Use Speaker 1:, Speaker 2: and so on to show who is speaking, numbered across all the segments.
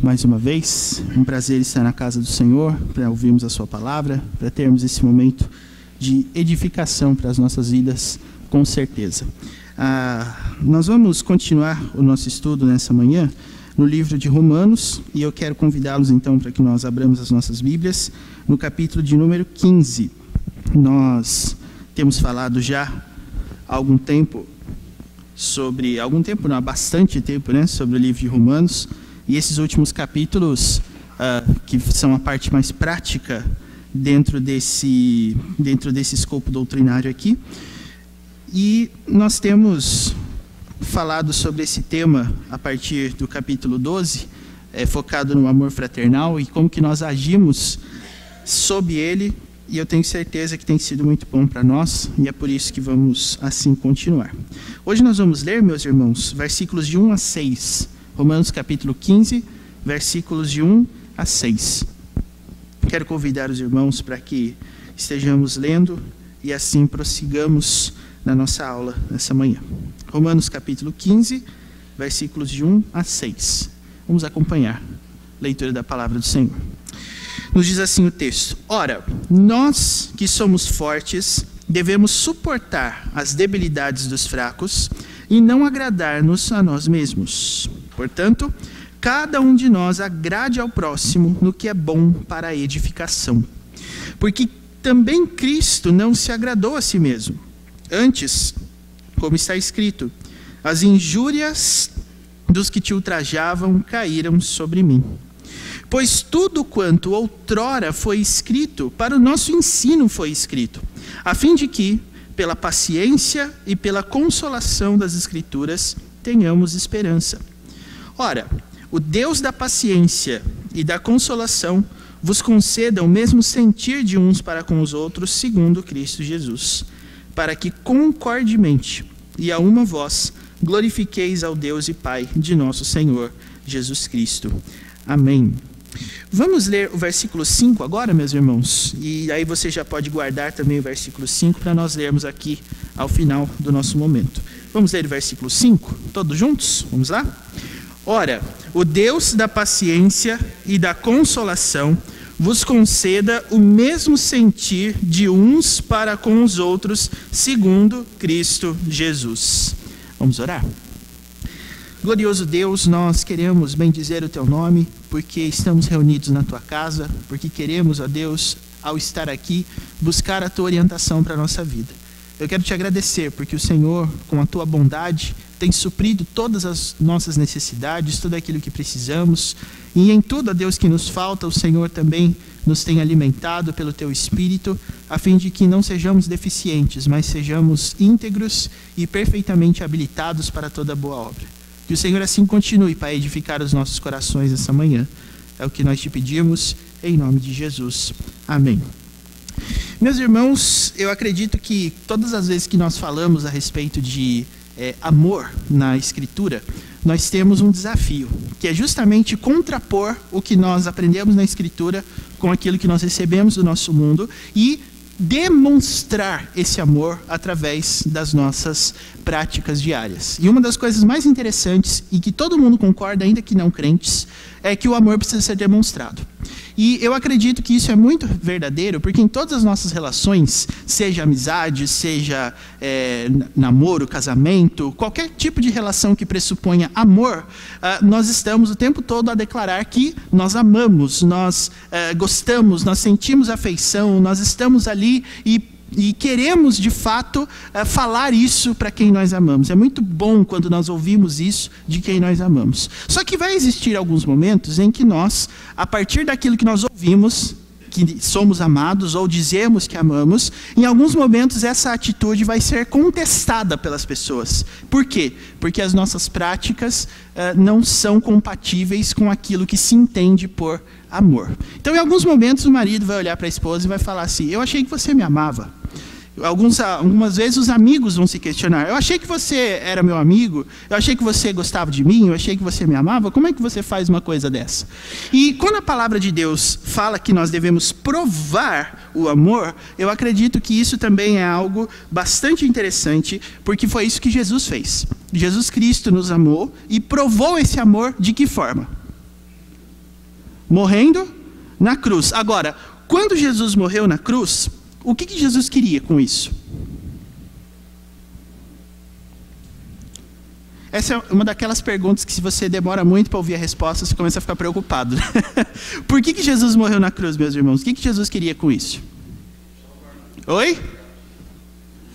Speaker 1: mais uma vez. Um prazer estar na casa do Senhor, para ouvirmos a sua palavra, para termos esse momento de edificação para as nossas vidas, com certeza. Nós vamos continuar o nosso estudo nessa manhã no livro de Romanos, e eu quero convidá-los então para que nós abramos as nossas Bíblias no capítulo de número 15. Nós temos falado já há algum tempo há bastante tempo, né, sobre o livro de Romanos, e esses últimos capítulos, que são a parte mais prática dentro desse escopo doutrinário aqui. E nós temos falado sobre esse tema a partir do capítulo 12, focado no amor fraternal e como que nós agimos sob ele, e eu tenho certeza que tem sido muito bom para nós, e é por isso que vamos assim continuar. Hoje nós vamos ler, meus irmãos, versículos de 1 a 6, Romanos capítulo 15, versículos de 1 a 6. Quero convidar os irmãos para que estejamos lendo e assim prossigamos na nossa aula nessa manhã. Romanos capítulo 15, versículos de 1 a 6. Vamos acompanhar a leitura da palavra do Senhor. Nos diz assim o texto: Ora, nós que somos fortes, devemos suportar as debilidades dos fracos e não agradar-nos a nós mesmos. Portanto, cada um de nós agrade ao próximo no que é bom para a edificação. Porque também Cristo não se agradou a si mesmo. Antes, como está escrito, as injúrias dos que te ultrajavam caíram sobre mim. Pois tudo quanto outrora foi escrito, para o nosso ensino foi escrito, a fim de que, pela paciência e pela consolação das Escrituras, tenhamos esperança. Ora, o Deus da paciência e da consolação vos conceda o mesmo sentir de uns para com os outros, segundo Cristo Jesus, para que concordemente e a uma voz glorifiqueis ao Deus e Pai de nosso Senhor Jesus Cristo. Amém. Vamos ler o versículo 5 agora, meus irmãos, e aí você já pode guardar também o versículo 5 para nós lermos aqui ao final do nosso momento. Vamos ler o versículo 5, todos juntos? Vamos lá? Ora, o Deus da paciência e da consolação vos conceda o mesmo sentir de uns para com os outros, segundo Cristo Jesus. Vamos orar? Glorioso Deus, nós queremos bendizer o Teu nome, porque estamos reunidos na Tua casa, porque queremos, ó Deus, ao estar aqui, buscar a Tua orientação para a nossa vida. Eu quero Te agradecer, porque o Senhor, com a Tua bondade, tem suprido todas as nossas necessidades, tudo aquilo que precisamos, e em tudo, ó Deus, que nos falta, o Senhor também nos tem alimentado pelo Teu Espírito, a fim de que não sejamos deficientes, mas sejamos íntegros e perfeitamente habilitados para toda boa obra. Que o Senhor assim continue para edificar os nossos corações essa manhã. É o que nós te pedimos, em nome de Jesus. Amém. Meus irmãos, eu acredito que todas as vezes que nós falamos a respeito de amor na Escritura, nós temos um desafio, que é justamente contrapor o que nós aprendemos na Escritura com aquilo que nós recebemos do nosso mundo e demonstrar esse amor através das nossas práticas diárias. E uma das coisas mais interessantes, e que todo mundo concorda, ainda que não crentes, é que o amor precisa ser demonstrado. E eu acredito que isso é muito verdadeiro, porque em todas as nossas relações, seja amizade, seja namoro, casamento, qualquer tipo de relação que pressuponha amor, nós estamos o tempo todo a declarar que nós amamos, nós gostamos, nós sentimos afeição, nós estamos ali e queremos, de fato, falar isso para quem nós amamos. É muito bom quando nós ouvimos isso de quem nós amamos. Só que vai existir alguns momentos em que nós, a partir daquilo que nós ouvimos, que somos amados ou dizemos que amamos, em alguns momentos essa atitude vai ser contestada pelas pessoas. Por quê? Porque as nossas práticas não são compatíveis com aquilo que se entende por amor. Então, em alguns momentos, o marido vai olhar para a esposa e vai falar assim: eu achei que você me amava. Algumas vezes os amigos vão se questionar: eu achei que você era meu amigo, eu achei que você gostava de mim, eu achei que você me amava, como é que você faz uma coisa dessa? E quando a palavra de Deus fala que nós devemos provar o amor, eu acredito que isso também é algo bastante interessante, porque foi isso que Jesus fez. Jesus Cristo nos amou e provou esse amor de que forma? morrendo na cruz. Agora, quando Jesus morreu na cruz, o que Jesus queria com isso? Essa é uma daquelas perguntas que, se você demora muito para ouvir a resposta, você começa a ficar preocupado. Por que Jesus morreu na cruz, meus irmãos? O que Jesus queria com isso? Oi?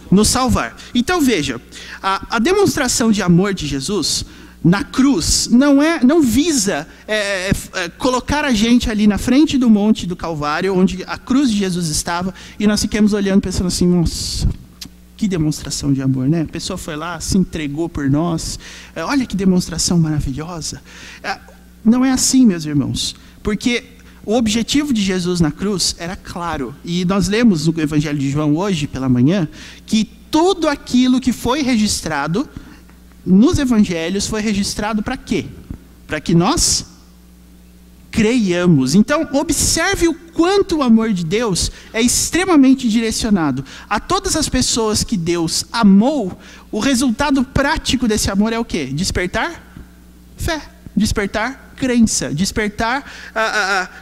Speaker 1: Nos salvar. Então veja, a demonstração de amor de Jesus na cruz não visa colocar a gente ali na frente do monte do Calvário, onde a cruz de Jesus estava, e nós ficamos olhando pensando assim, nossa, que demonstração de amor, né? A pessoa foi lá, se entregou por nós, olha que demonstração maravilhosa. Não é assim, meus irmãos, porque o objetivo de Jesus na cruz era claro, e nós lemos no Evangelho de João hoje pela manhã, que tudo aquilo que foi registrado nos evangelhos foi registrado para quê? Para que nós creiamos. Então, observe o quanto o amor de Deus é extremamente direcionado a todas as pessoas que Deus amou. O resultado prático desse amor é o quê? Despertar fé, despertar crença, despertar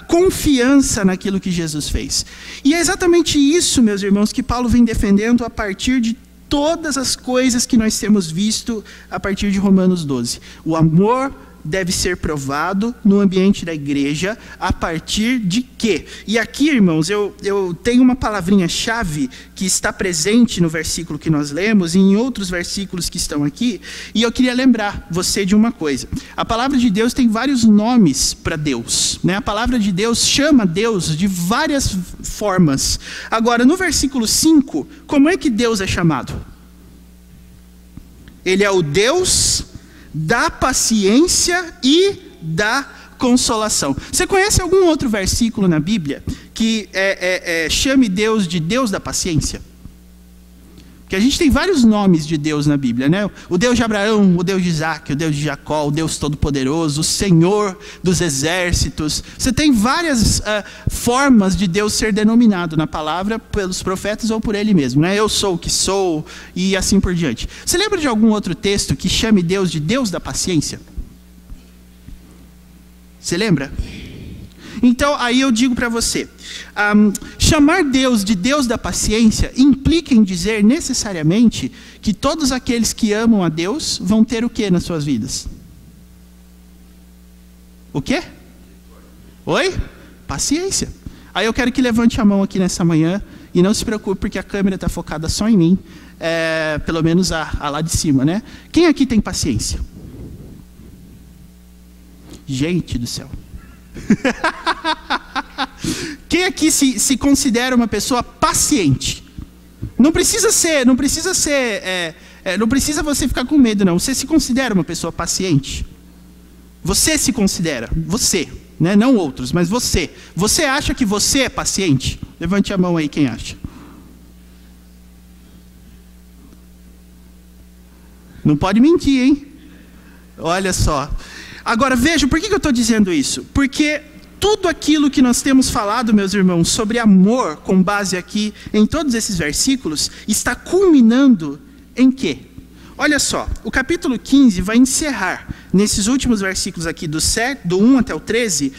Speaker 1: confiança naquilo que Jesus fez. E é exatamente isso, meus irmãos, que Paulo vem defendendo a partir de todas as coisas que nós temos visto a partir de Romanos 12. O amor deve ser provado no ambiente da igreja a partir de quê? E aqui, irmãos, eu tenho uma palavrinha-chave que está presente no versículo que nós lemos e em outros versículos que estão aqui, e eu queria lembrar você de uma coisa. A palavra de Deus tem vários nomes para Deus, né? A palavra de Deus chama Deus de várias formas. Agora, no versículo 5, como é que Deus é chamado? Ele é o Deus da paciência e da consolação. Você conhece algum outro versículo na Bíblia que chame Deus de Deus da paciência? Porque a gente tem vários nomes de Deus na Bíblia, né? O Deus de Abraão, o Deus de Isaac, o Deus de Jacó, o Deus Todo-Poderoso, o Senhor dos Exércitos. Você tem várias formas de Deus ser denominado na palavra pelos profetas ou por Ele mesmo, né? Eu sou o que sou e assim por diante. Você lembra de algum outro texto que chame Deus de Deus da paciência? Você lembra? Então, aí eu digo para você, chamar Deus de Deus da paciência implica em dizer necessariamente que todos aqueles que amam a Deus vão ter o que nas suas vidas? O quê? Oi? Paciência. Aí eu quero que levante a mão aqui nessa manhã e não se preocupe porque a câmera está focada só em mim, pelo menos a lá de cima, né? Quem aqui tem paciência? Gente do céu. Quem aqui se considera uma pessoa paciente? Não precisa você ficar com medo, não. Você se considera uma pessoa paciente? Você se considera, você, né? Não outros, mas você. Você acha que você é paciente? Levante a mão aí quem acha. Não pode mentir, hein? Olha só. Agora veja, por que eu estou dizendo isso? Porque tudo aquilo que nós temos falado, meus irmãos, sobre amor, com base aqui em todos esses versículos, está culminando em quê? Olha só, o capítulo 15 vai encerrar, nesses últimos versículos aqui, do 1 até o 13,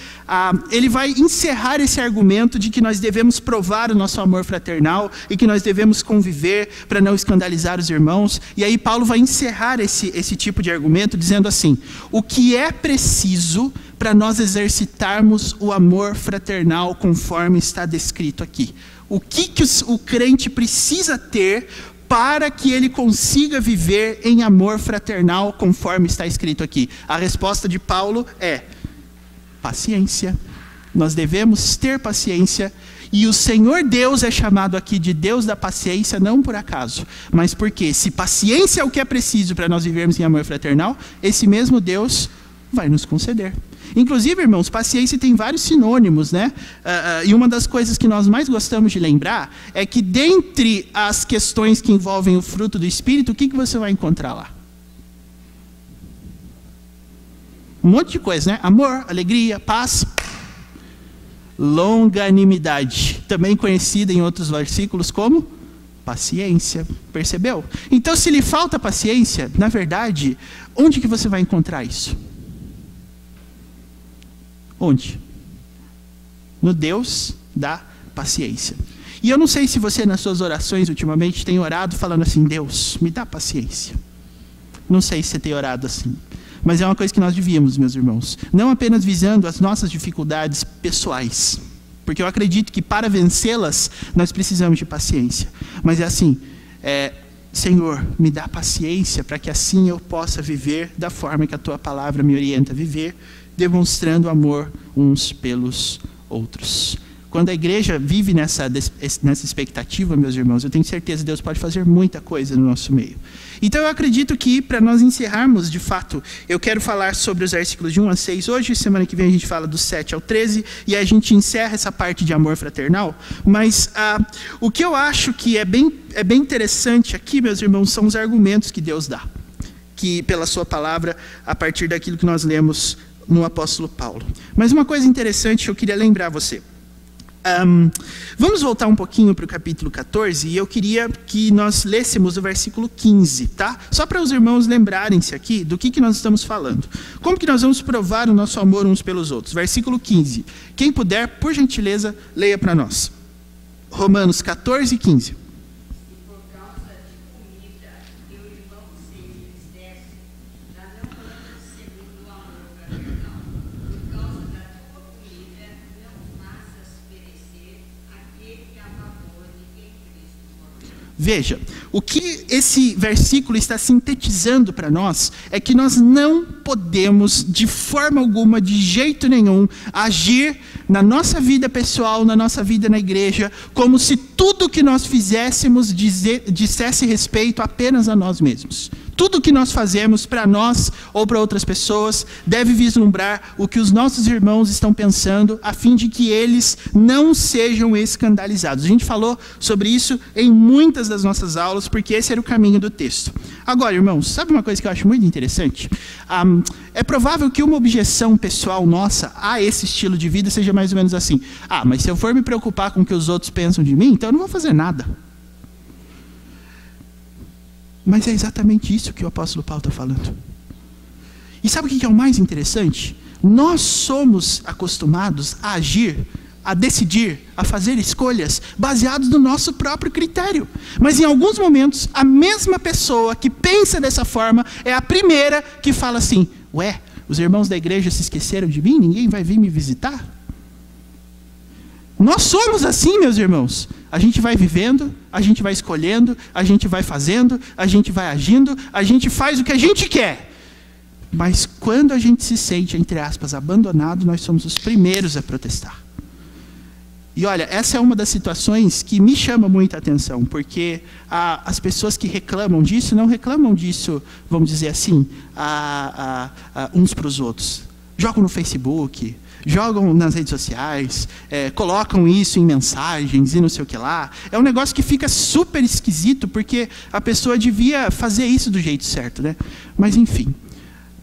Speaker 1: ele vai encerrar esse argumento de que nós devemos provar o nosso amor fraternal e que nós devemos conviver para não escandalizar os irmãos. E aí Paulo vai encerrar esse tipo de argumento dizendo assim, o que é preciso para nós exercitarmos o amor fraternal conforme está descrito aqui? O que o crente precisa ter para que ele consiga viver em amor fraternal, conforme está escrito aqui? A resposta de Paulo é paciência. Nós devemos ter paciência, e o Senhor Deus é chamado aqui de Deus da paciência, não por acaso, mas porque se paciência é o que é preciso para nós vivermos em amor fraternal, esse mesmo Deus vai nos conceder. Inclusive, irmãos, paciência tem vários sinônimos, né? E uma das coisas que nós mais gostamos de lembrar é que dentre as questões que envolvem o fruto do Espírito, o que você vai encontrar lá? Um monte de coisa, né? Amor, alegria, paz, longanimidade, também conhecida em outros versículos como paciência, percebeu? Então, se lhe falta paciência, na verdade, onde que você vai encontrar isso? Onde? no Deus da paciência. E eu não sei se você, nas suas orações ultimamente, tem orado falando assim: Deus, me dá paciência. Não sei se você tem orado assim. Mas é uma coisa que nós devíamos, meus irmãos. Não apenas visando as nossas dificuldades pessoais. Porque eu acredito que para vencê-las, nós precisamos de paciência. Mas é assim, Senhor, me dá paciência para que assim eu possa viver da forma que a Tua palavra me orienta a viver, demonstrando amor uns pelos outros. Quando a igreja vive nessa expectativa, meus irmãos, eu tenho certeza que Deus pode fazer muita coisa no nosso meio. Então eu acredito que, para nós encerrarmos, de fato, eu quero falar sobre os versículos de 1 a 6 hoje. Semana que vem a gente fala do 7 ao 13, e a gente encerra essa parte de amor fraternal. Mas o que eu acho que é bem interessante aqui, meus irmãos, são os argumentos que Deus dá, que pela sua palavra, a partir daquilo que nós lemos no apóstolo Paulo. Mas uma coisa interessante que eu queria lembrar você. Vamos voltar um pouquinho para o capítulo 14, e eu queria que nós lêssemos o versículo 15, tá? Só para os irmãos lembrarem-se aqui do que nós estamos falando. Como que nós vamos provar o nosso amor uns pelos outros? Versículo 15. Quem puder, por gentileza, leia para nós. Romanos 14, 15. Veja, o que esse versículo está sintetizando para nós é que nós não podemos, de forma alguma, de jeito nenhum, agir na nossa vida pessoal, na nossa vida na igreja, como se tudo que nós fizéssemos dissesse respeito apenas a nós mesmos. Tudo que nós fazemos para nós ou para outras pessoas deve vislumbrar o que os nossos irmãos estão pensando, a fim de que eles não sejam escandalizados. A gente falou sobre isso em muitas das nossas aulas, porque esse era o caminho do texto. Agora, irmãos, sabe uma coisa que eu acho muito interessante? É provável que uma objeção pessoal nossa a esse estilo de vida seja mais ou menos assim: mas se eu for me preocupar com o que os outros pensam de mim, então eu não vou fazer nada. Mas é exatamente isso que o apóstolo Paulo está falando. E sabe o que é o mais interessante? Nós somos acostumados a agir, a decidir, a fazer escolhas baseados no nosso próprio critério. Mas em alguns momentos, a mesma pessoa que pensa dessa forma é a primeira que fala assim: ué, os irmãos da igreja se esqueceram de mim? Ninguém vai vir me visitar? Nós somos assim, meus irmãos. A gente vai vivendo, a gente vai escolhendo, a gente vai fazendo, a gente vai agindo, a gente faz o que a gente quer. Mas quando a gente se sente, entre aspas, abandonado, nós somos os primeiros a protestar. E olha, essa é uma das situações que me chama muita atenção, porque as pessoas que reclamam disso, não reclamam disso, vamos dizer assim, uns para os outros. Jogam no Facebook, jogam nas redes sociais, colocam isso em mensagens e não sei o que lá. É um negócio que fica super esquisito, porque a pessoa devia fazer isso do jeito certo, né? Mas enfim,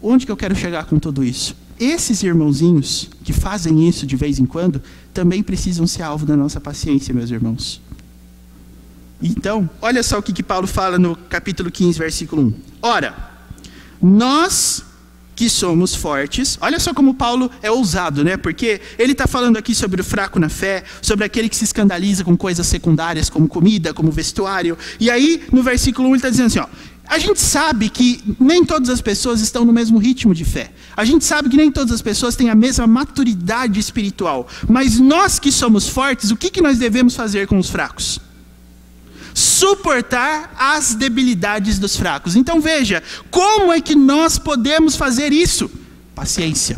Speaker 1: onde que eu quero chegar com tudo isso? Esses irmãozinhos que fazem isso de vez em quando, também precisam ser alvo da nossa paciência, meus irmãos. Então, olha só o que Paulo fala no capítulo 15, versículo 1. Ora, nós que somos fortes, olha só como Paulo é ousado, né? Porque ele está falando aqui sobre o fraco na fé, sobre aquele que se escandaliza com coisas secundárias, como comida, como vestuário. E aí, no versículo 1, ele está dizendo assim, a gente sabe que nem todas as pessoas estão no mesmo ritmo de fé. A gente sabe que nem todas as pessoas têm a mesma maturidade espiritual. Mas nós que somos fortes, o que nós devemos fazer com os fracos? Suportar as debilidades dos fracos. Então veja, como é que nós podemos fazer isso? Paciência.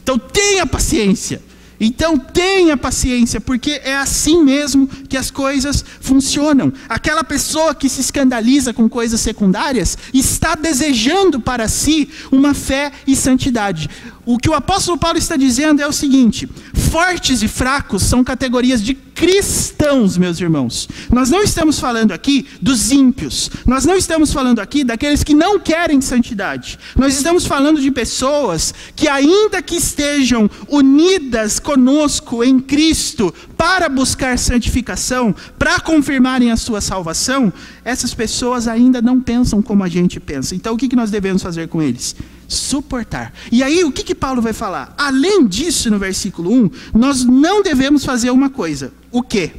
Speaker 1: Então tenha paciência. Então tenha paciência, porque é assim mesmo que as coisas funcionam. Aquela pessoa que se escandaliza com coisas secundárias está desejando para si uma fé e santidade. O que o apóstolo Paulo está dizendo é o seguinte: fortes e fracos são categorias de cristãos, meus irmãos. Nós não estamos falando aqui dos ímpios. Nós não estamos falando aqui daqueles que não querem santidade. Nós estamos falando de pessoas que, ainda que estejam unidas conosco em Cristo para buscar santificação, para confirmarem a sua salvação, essas pessoas ainda não pensam como a gente pensa. Então o que nós devemos fazer com eles? Suportar. E aí, o que Paulo vai falar? Além disso, no versículo 1, nós não devemos fazer uma coisa. O quê?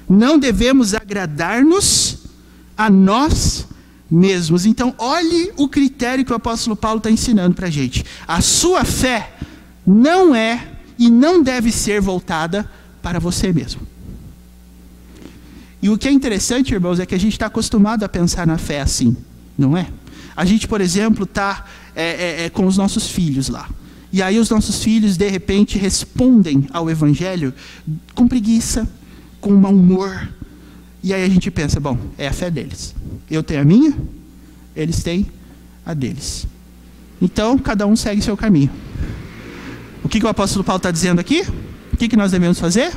Speaker 1: Não devemos agradar-nos a nós mesmos. Então, olhe o critério que o apóstolo Paulo está ensinando para a gente. A sua fé não é e não deve ser voltada para você mesmo. E o que é interessante, irmãos, é que a gente está acostumado a pensar na fé assim, não é? A gente, por exemplo, está com os nossos filhos lá. E aí os nossos filhos, de repente, respondem ao evangelho com preguiça, com mau humor. E aí a gente pensa, bom, é a fé deles. Eu tenho a minha, eles têm a deles. Então, cada um segue seu caminho. O que o apóstolo Paulo está dizendo aqui? O que nós devemos fazer?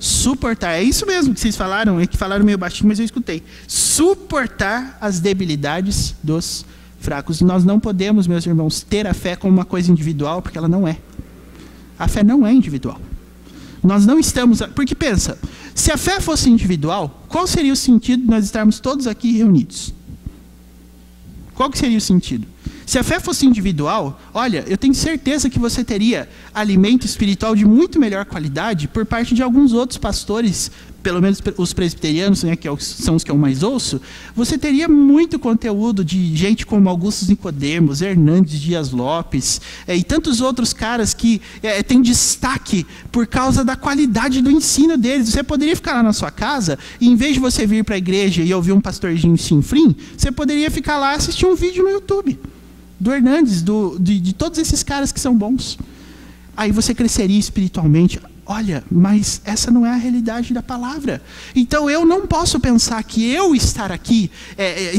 Speaker 1: Suportar. É isso mesmo que vocês falaram, é que falaram meio baixinho, mas eu escutei. Suportar as debilidades dos fracos. Nós não podemos, meus irmãos, ter a fé como uma coisa individual, porque ela não é. A fé não é individual. Nós não estamos... Porque pensa, se a fé fosse individual, qual seria o sentido de nós estarmos todos aqui reunidos? Qual que seria o sentido? Se a fé fosse individual, olha, eu tenho certeza que você teria alimento espiritual de muito melhor qualidade por parte de alguns outros pastores, pelo menos os presbiterianos, né, que são os que eu mais ouço. Você teria muito conteúdo de gente como Augusto Nicodemos, Hernandes Dias Lopes, e tantos outros caras que têm destaque por causa da qualidade do ensino deles. Você poderia ficar lá na sua casa e, em vez de você vir para a igreja e ouvir um pastorzinho chinfrim, você poderia ficar lá e assistir um vídeo no YouTube do Hernandes, de todos esses caras que são bons. Aí você cresceria espiritualmente. Olha, mas essa não é a realidade da palavra. Então eu não posso pensar que eu estar aqui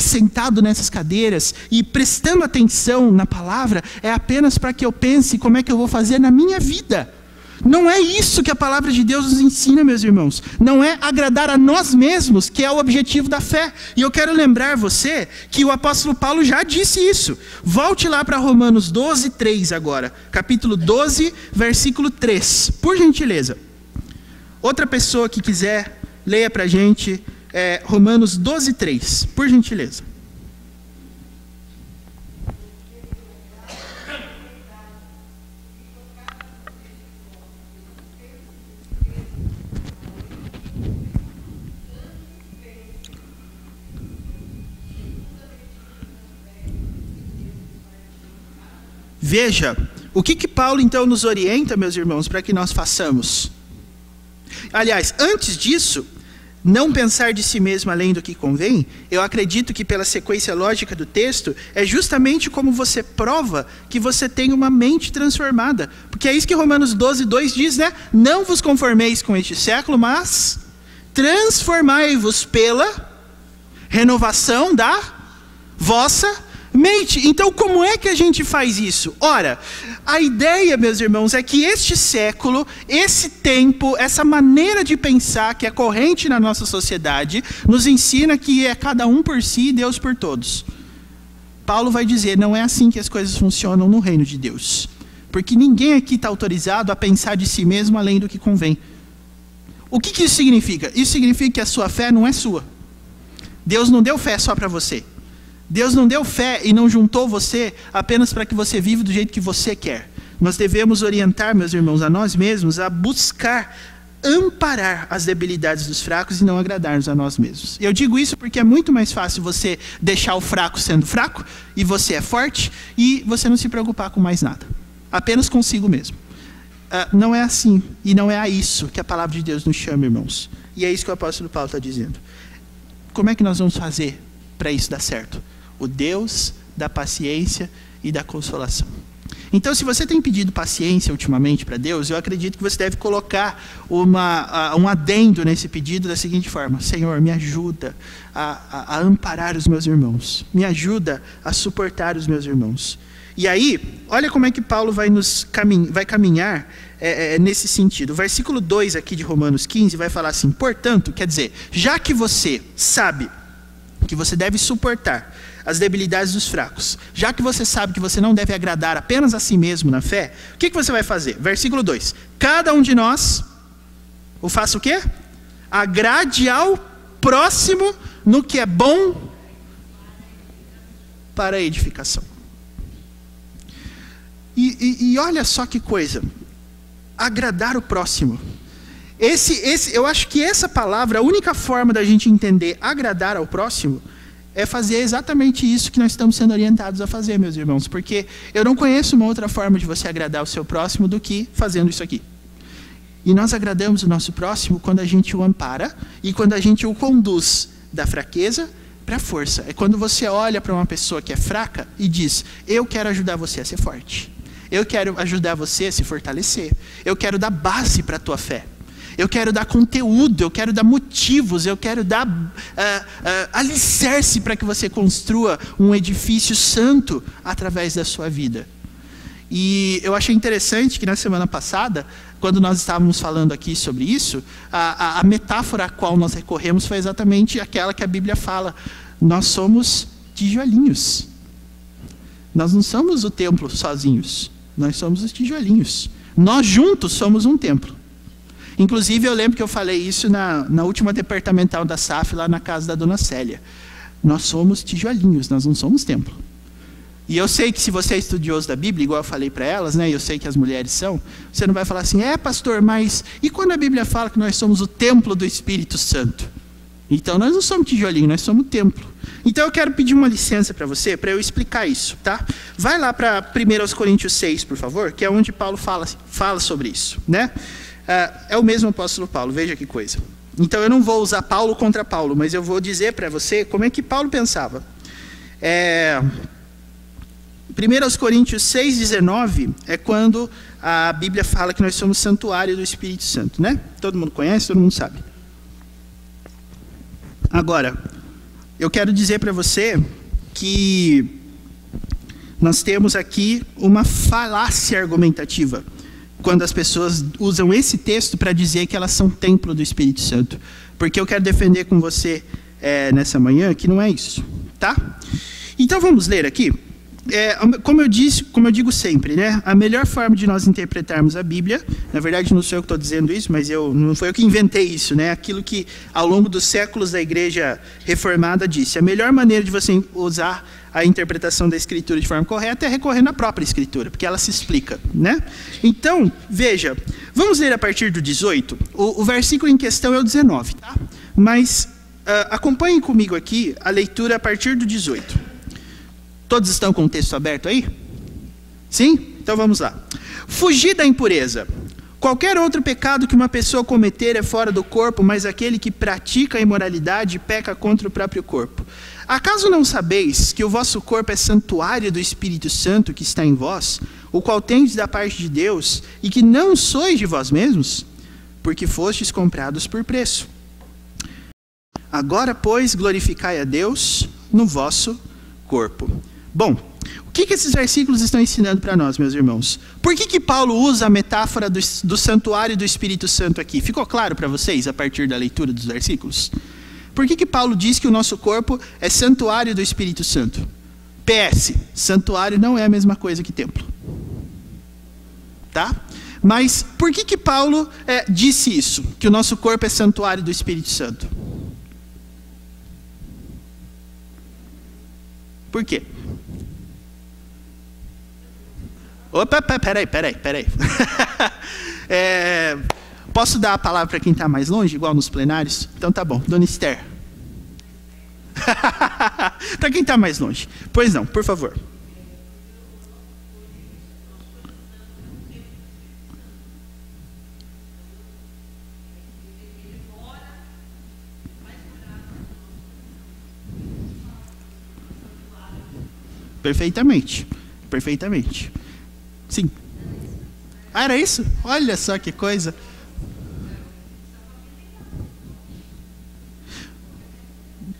Speaker 1: sentado nessas cadeiras e prestando atenção na palavra é apenas para que eu pense como é que eu vou fazer na minha vida. Não é isso que a palavra de Deus nos ensina, meus irmãos. Não é agradar a nós mesmos, que é o objetivo da fé. E eu quero lembrar você que o apóstolo Paulo já disse isso. Volte lá para Romanos 12, 3 agora. Capítulo 12, versículo 3. Por gentileza. Outra pessoa que quiser, leia para a gente Romanos 12, 3. Por gentileza. Veja, o que Paulo então nos orienta, meus irmãos, para que nós façamos? Aliás, antes disso, não pensar de si mesmo além do que convém, eu acredito que pela sequência lógica do texto, é justamente como você prova que você tem uma mente transformada. Porque é isso que Romanos 12, 2 diz, né? Não vos conformeis com este século, mas transformai-vos pela renovação da vossa mente. Então, como é que a gente faz isso? Ora, a ideia, meus irmãos, é que este século, esse tempo, essa maneira de pensar que é corrente na nossa sociedade, nos ensina que é cada um por si e Deus por todos. Paulo vai dizer, não é assim que as coisas funcionam no reino de Deus. Porque ninguém aqui está autorizado a pensar de si mesmo além do que convém. O que isso significa? Isso significa que a sua fé não é sua. Deus não deu fé só para você. Deus não deu fé e não juntou você apenas para que você viva do jeito que você quer. Nós devemos orientar, meus irmãos, a nós mesmos a buscar amparar as debilidades dos fracos e não agradar-nos a nós mesmos. Eu digo isso porque é muito mais fácil você deixar o fraco sendo fraco e você é forte e você não se preocupar com mais nada. Apenas consigo mesmo. Não é assim e não é a isso que a palavra de Deus nos chama, irmãos. E é isso que o apóstolo Paulo está dizendo. Como é que nós vamos fazer para isso dar certo? O Deus da paciência e da consolação. Então, se você tem pedido paciência ultimamente para Deus, eu acredito que você deve colocar um adendo nesse pedido da seguinte forma: Senhor, me ajuda a amparar os meus irmãos. Me ajuda a suportar os meus irmãos. E aí, olha como é que Paulo vai caminhar nesse sentido. O versículo 2 aqui de Romanos 15 vai falar assim: portanto, quer dizer, já que você sabe que você deve suportar as debilidades dos fracos, já que você sabe que você não deve agradar apenas a si mesmo na fé, o que você vai fazer? Versículo 2: cada um de nós o faça o quê? Agrade ao próximo no que é bom para a edificação. E olha só que coisa, agradar o próximo. Eu acho que essa palavra, a única forma da gente entender agradar ao próximo, é fazer exatamente isso que nós estamos sendo orientados a fazer, meus irmãos. Porque eu não conheço uma outra forma de você agradar o seu próximo do que fazendo isso aqui. E nós agradamos o nosso próximo quando a gente o ampara e quando a gente o conduz da fraqueza para a força. É quando você olha para uma pessoa que é fraca e diz: eu quero ajudar você a ser forte. Eu quero ajudar você a se fortalecer. Eu quero dar base para a tua fé. Eu quero dar conteúdo, eu quero dar motivos, eu quero dar alicerce para que você construa um edifício santo através da sua vida. E eu achei interessante que na semana passada, quando nós estávamos falando aqui sobre isso, a metáfora a qual nós recorremos foi exatamente aquela que a Bíblia fala. Nós somos tijolinhos. Nós não somos o templo sozinhos, nós somos os tijolinhos. Nós juntos somos um templo. Inclusive, eu lembro que eu falei isso na última departamental da SAF, lá na casa da dona Célia. Nós somos tijolinhos, nós não somos templo. E eu sei que se você é estudioso da Bíblia, igual eu falei para elas, né, eu sei que as mulheres são, você não vai falar assim: pastor, mas e quando a Bíblia fala que nós somos o templo do Espírito Santo? Então, nós não somos tijolinho, nós somos templo. Então, eu quero pedir uma licença para você, para eu explicar isso, tá? Vai lá para 1 Coríntios 6, por favor, que é onde Paulo fala sobre isso, né? É o mesmo apóstolo Paulo, veja que coisa. Então eu não vou usar Paulo contra Paulo, mas eu vou dizer para você como é que Paulo pensava. 1 Coríntios 6,19 é quando a Bíblia fala que nós somos santuário do Espírito Santo, né? Todo mundo conhece, todo mundo sabe. Agora, eu quero dizer para você que nós temos aqui uma falácia argumentativa quando as pessoas usam esse texto para dizer que elas são templo do Espírito Santo. Porque eu quero defender com você nessa manhã que não é isso, tá? Então vamos ler aqui. Como eu digo sempre, né? A melhor forma de nós interpretarmos a Bíblia, na verdade não sou eu que estou dizendo isso, mas não foi eu que inventei isso, né? Aquilo que ao longo dos séculos da Igreja Reformada disse. A melhor maneira de você usar a interpretação da Escritura de forma correta é recorrer na própria Escritura, porque ela se explica, né? Então, veja, vamos ler a partir do 18. O versículo em questão é o 19, tá? Mas acompanhem comigo aqui a leitura a partir do 18. Todos estão com o texto aberto aí? Sim? Então vamos lá. Fugir da impureza. Qualquer outro pecado que uma pessoa cometer é fora do corpo, mas aquele que pratica a imoralidade peca contra o próprio corpo. Acaso não sabeis que o vosso corpo é santuário do Espírito Santo que está em vós, o qual tendes da parte de Deus, e que não sois de vós mesmos? Porque fostes comprados por preço. Agora, pois, glorificai a Deus no vosso corpo. Bom, o que esses versículos estão ensinando para nós, meus irmãos? Por que Paulo usa a metáfora do santuário do Espírito Santo aqui? Ficou claro para vocês a partir da leitura dos versículos? Por que Paulo diz que o nosso corpo é santuário do Espírito Santo? PS, santuário não é a mesma coisa que templo. Tá? Mas por que Paulo disse isso? Que o nosso corpo é santuário do Espírito Santo? Por quê? Opa, peraí. Posso dar a palavra para quem está mais longe, igual nos plenários? Então tá bom, Dona Esther. Para quem está mais longe. Pois não, por favor. Perfeitamente. Sim. Ah, era isso? Olha só que coisa.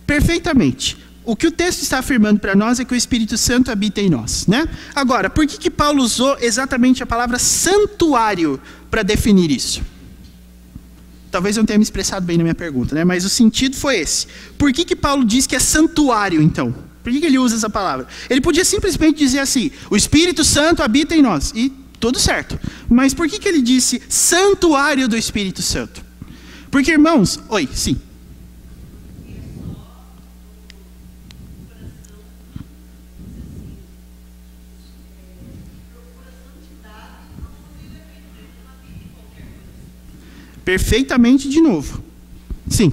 Speaker 1: Perfeitamente. O que o texto está afirmando para nós é que o Espírito Santo habita em nós, né? Agora, por que Paulo usou exatamente a palavra santuário para definir isso? Talvez eu não tenha me expressado bem na minha pergunta, né? Mas o sentido foi esse. Por que Paulo diz que é santuário, então? Por que ele usa essa palavra? Ele podia simplesmente dizer assim: o Espírito Santo habita em nós. E tudo certo. Mas por que ele disse santuário do Espírito Santo? Porque, irmãos... Oi, sim. perfeitamente de novo. Sim.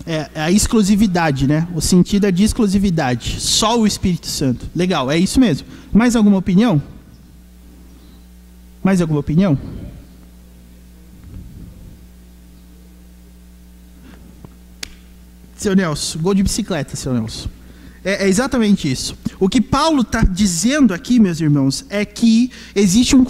Speaker 1: É a exclusividade, né? O sentido é de exclusividade. Só o Espírito Santo. Legal, é isso mesmo. Mais alguma opinião? Mais alguma opinião? Seu Nelson, gol de bicicleta, seu Nelson. É exatamente isso. O que Paulo está dizendo aqui, meus irmãos, é que existe um...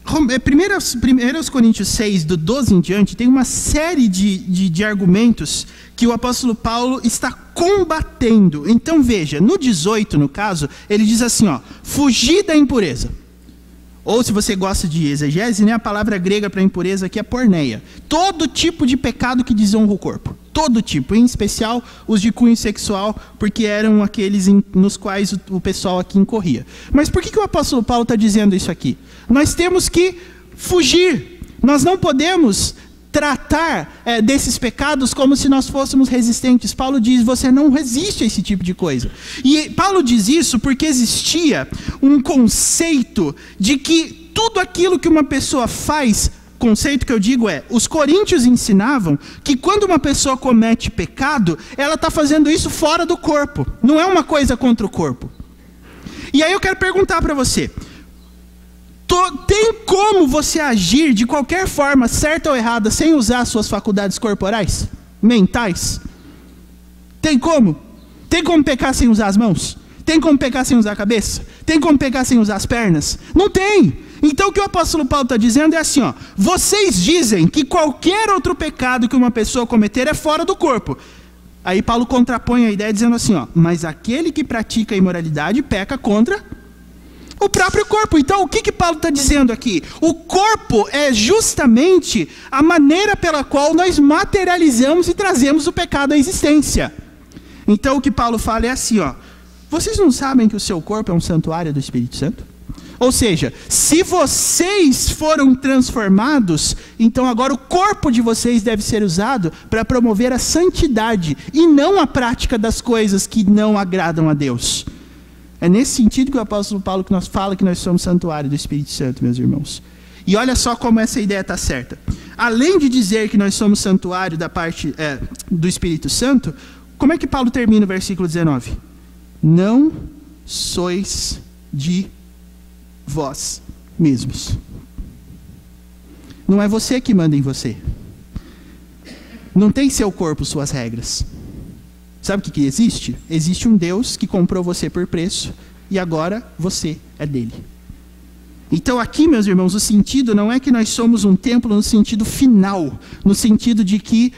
Speaker 1: 1 Coríntios 6, do 12 em diante, tem uma série de argumentos que o apóstolo Paulo está combatendo. Então veja, no 18, no caso, ele diz assim, fugir da impureza. Ou se você gosta de exegese, né, a palavra grega para impureza aqui é porneia. Todo tipo de pecado que desonra o corpo. Todo tipo, em especial os de cunho sexual, porque eram aqueles nos quais o pessoal aqui incorria. Mas por que o apóstolo Paulo está dizendo isso aqui? Nós temos que fugir. Nós não podemos tratar desses pecados como se nós fôssemos resistentes. Paulo diz, você não resiste a esse tipo de coisa. E Paulo diz isso porque existia um conceito de que tudo aquilo que uma pessoa faz, conceito que eu digo os coríntios ensinavam que quando uma pessoa comete pecado, ela está fazendo isso fora do corpo. Não é uma coisa contra o corpo. E aí eu quero perguntar para você, tem como você agir de qualquer forma, certa ou errada, sem usar suas faculdades corporais? Mentais? Tem como? Tem como pecar sem usar as mãos? Tem como pecar sem usar a cabeça? Tem como pecar sem usar as pernas? Não tem! Então o que o apóstolo Paulo está dizendo é assim, vocês dizem que qualquer outro pecado que uma pessoa cometer é fora do corpo. Aí Paulo contrapõe a ideia dizendo assim, mas aquele que pratica a imoralidade peca contra o próprio corpo. Então o que Paulo está dizendo aqui? O corpo é justamente a maneira pela qual nós materializamos e trazemos o pecado à existência. Então o que Paulo fala é assim, vocês não sabem que o seu corpo é um santuário do Espírito Santo? Ou seja, se vocês foram transformados, então agora o corpo de vocês deve ser usado para promover a santidade e não a prática das coisas que não agradam a Deus. É nesse sentido que o apóstolo Paulo fala que nós somos santuário do Espírito Santo, meus irmãos. E olha só como essa ideia está certa. Além de dizer que nós somos santuário da parte do Espírito Santo, como é que Paulo termina o versículo 19? Não sois de vós mesmos. Não é você que manda em você. Não tem seu corpo suas regras. Sabe o que existe? Existe um Deus que comprou você por preço e agora você é dele. Então aqui, meus irmãos, o sentido não é que nós somos um templo no sentido final, no sentido de que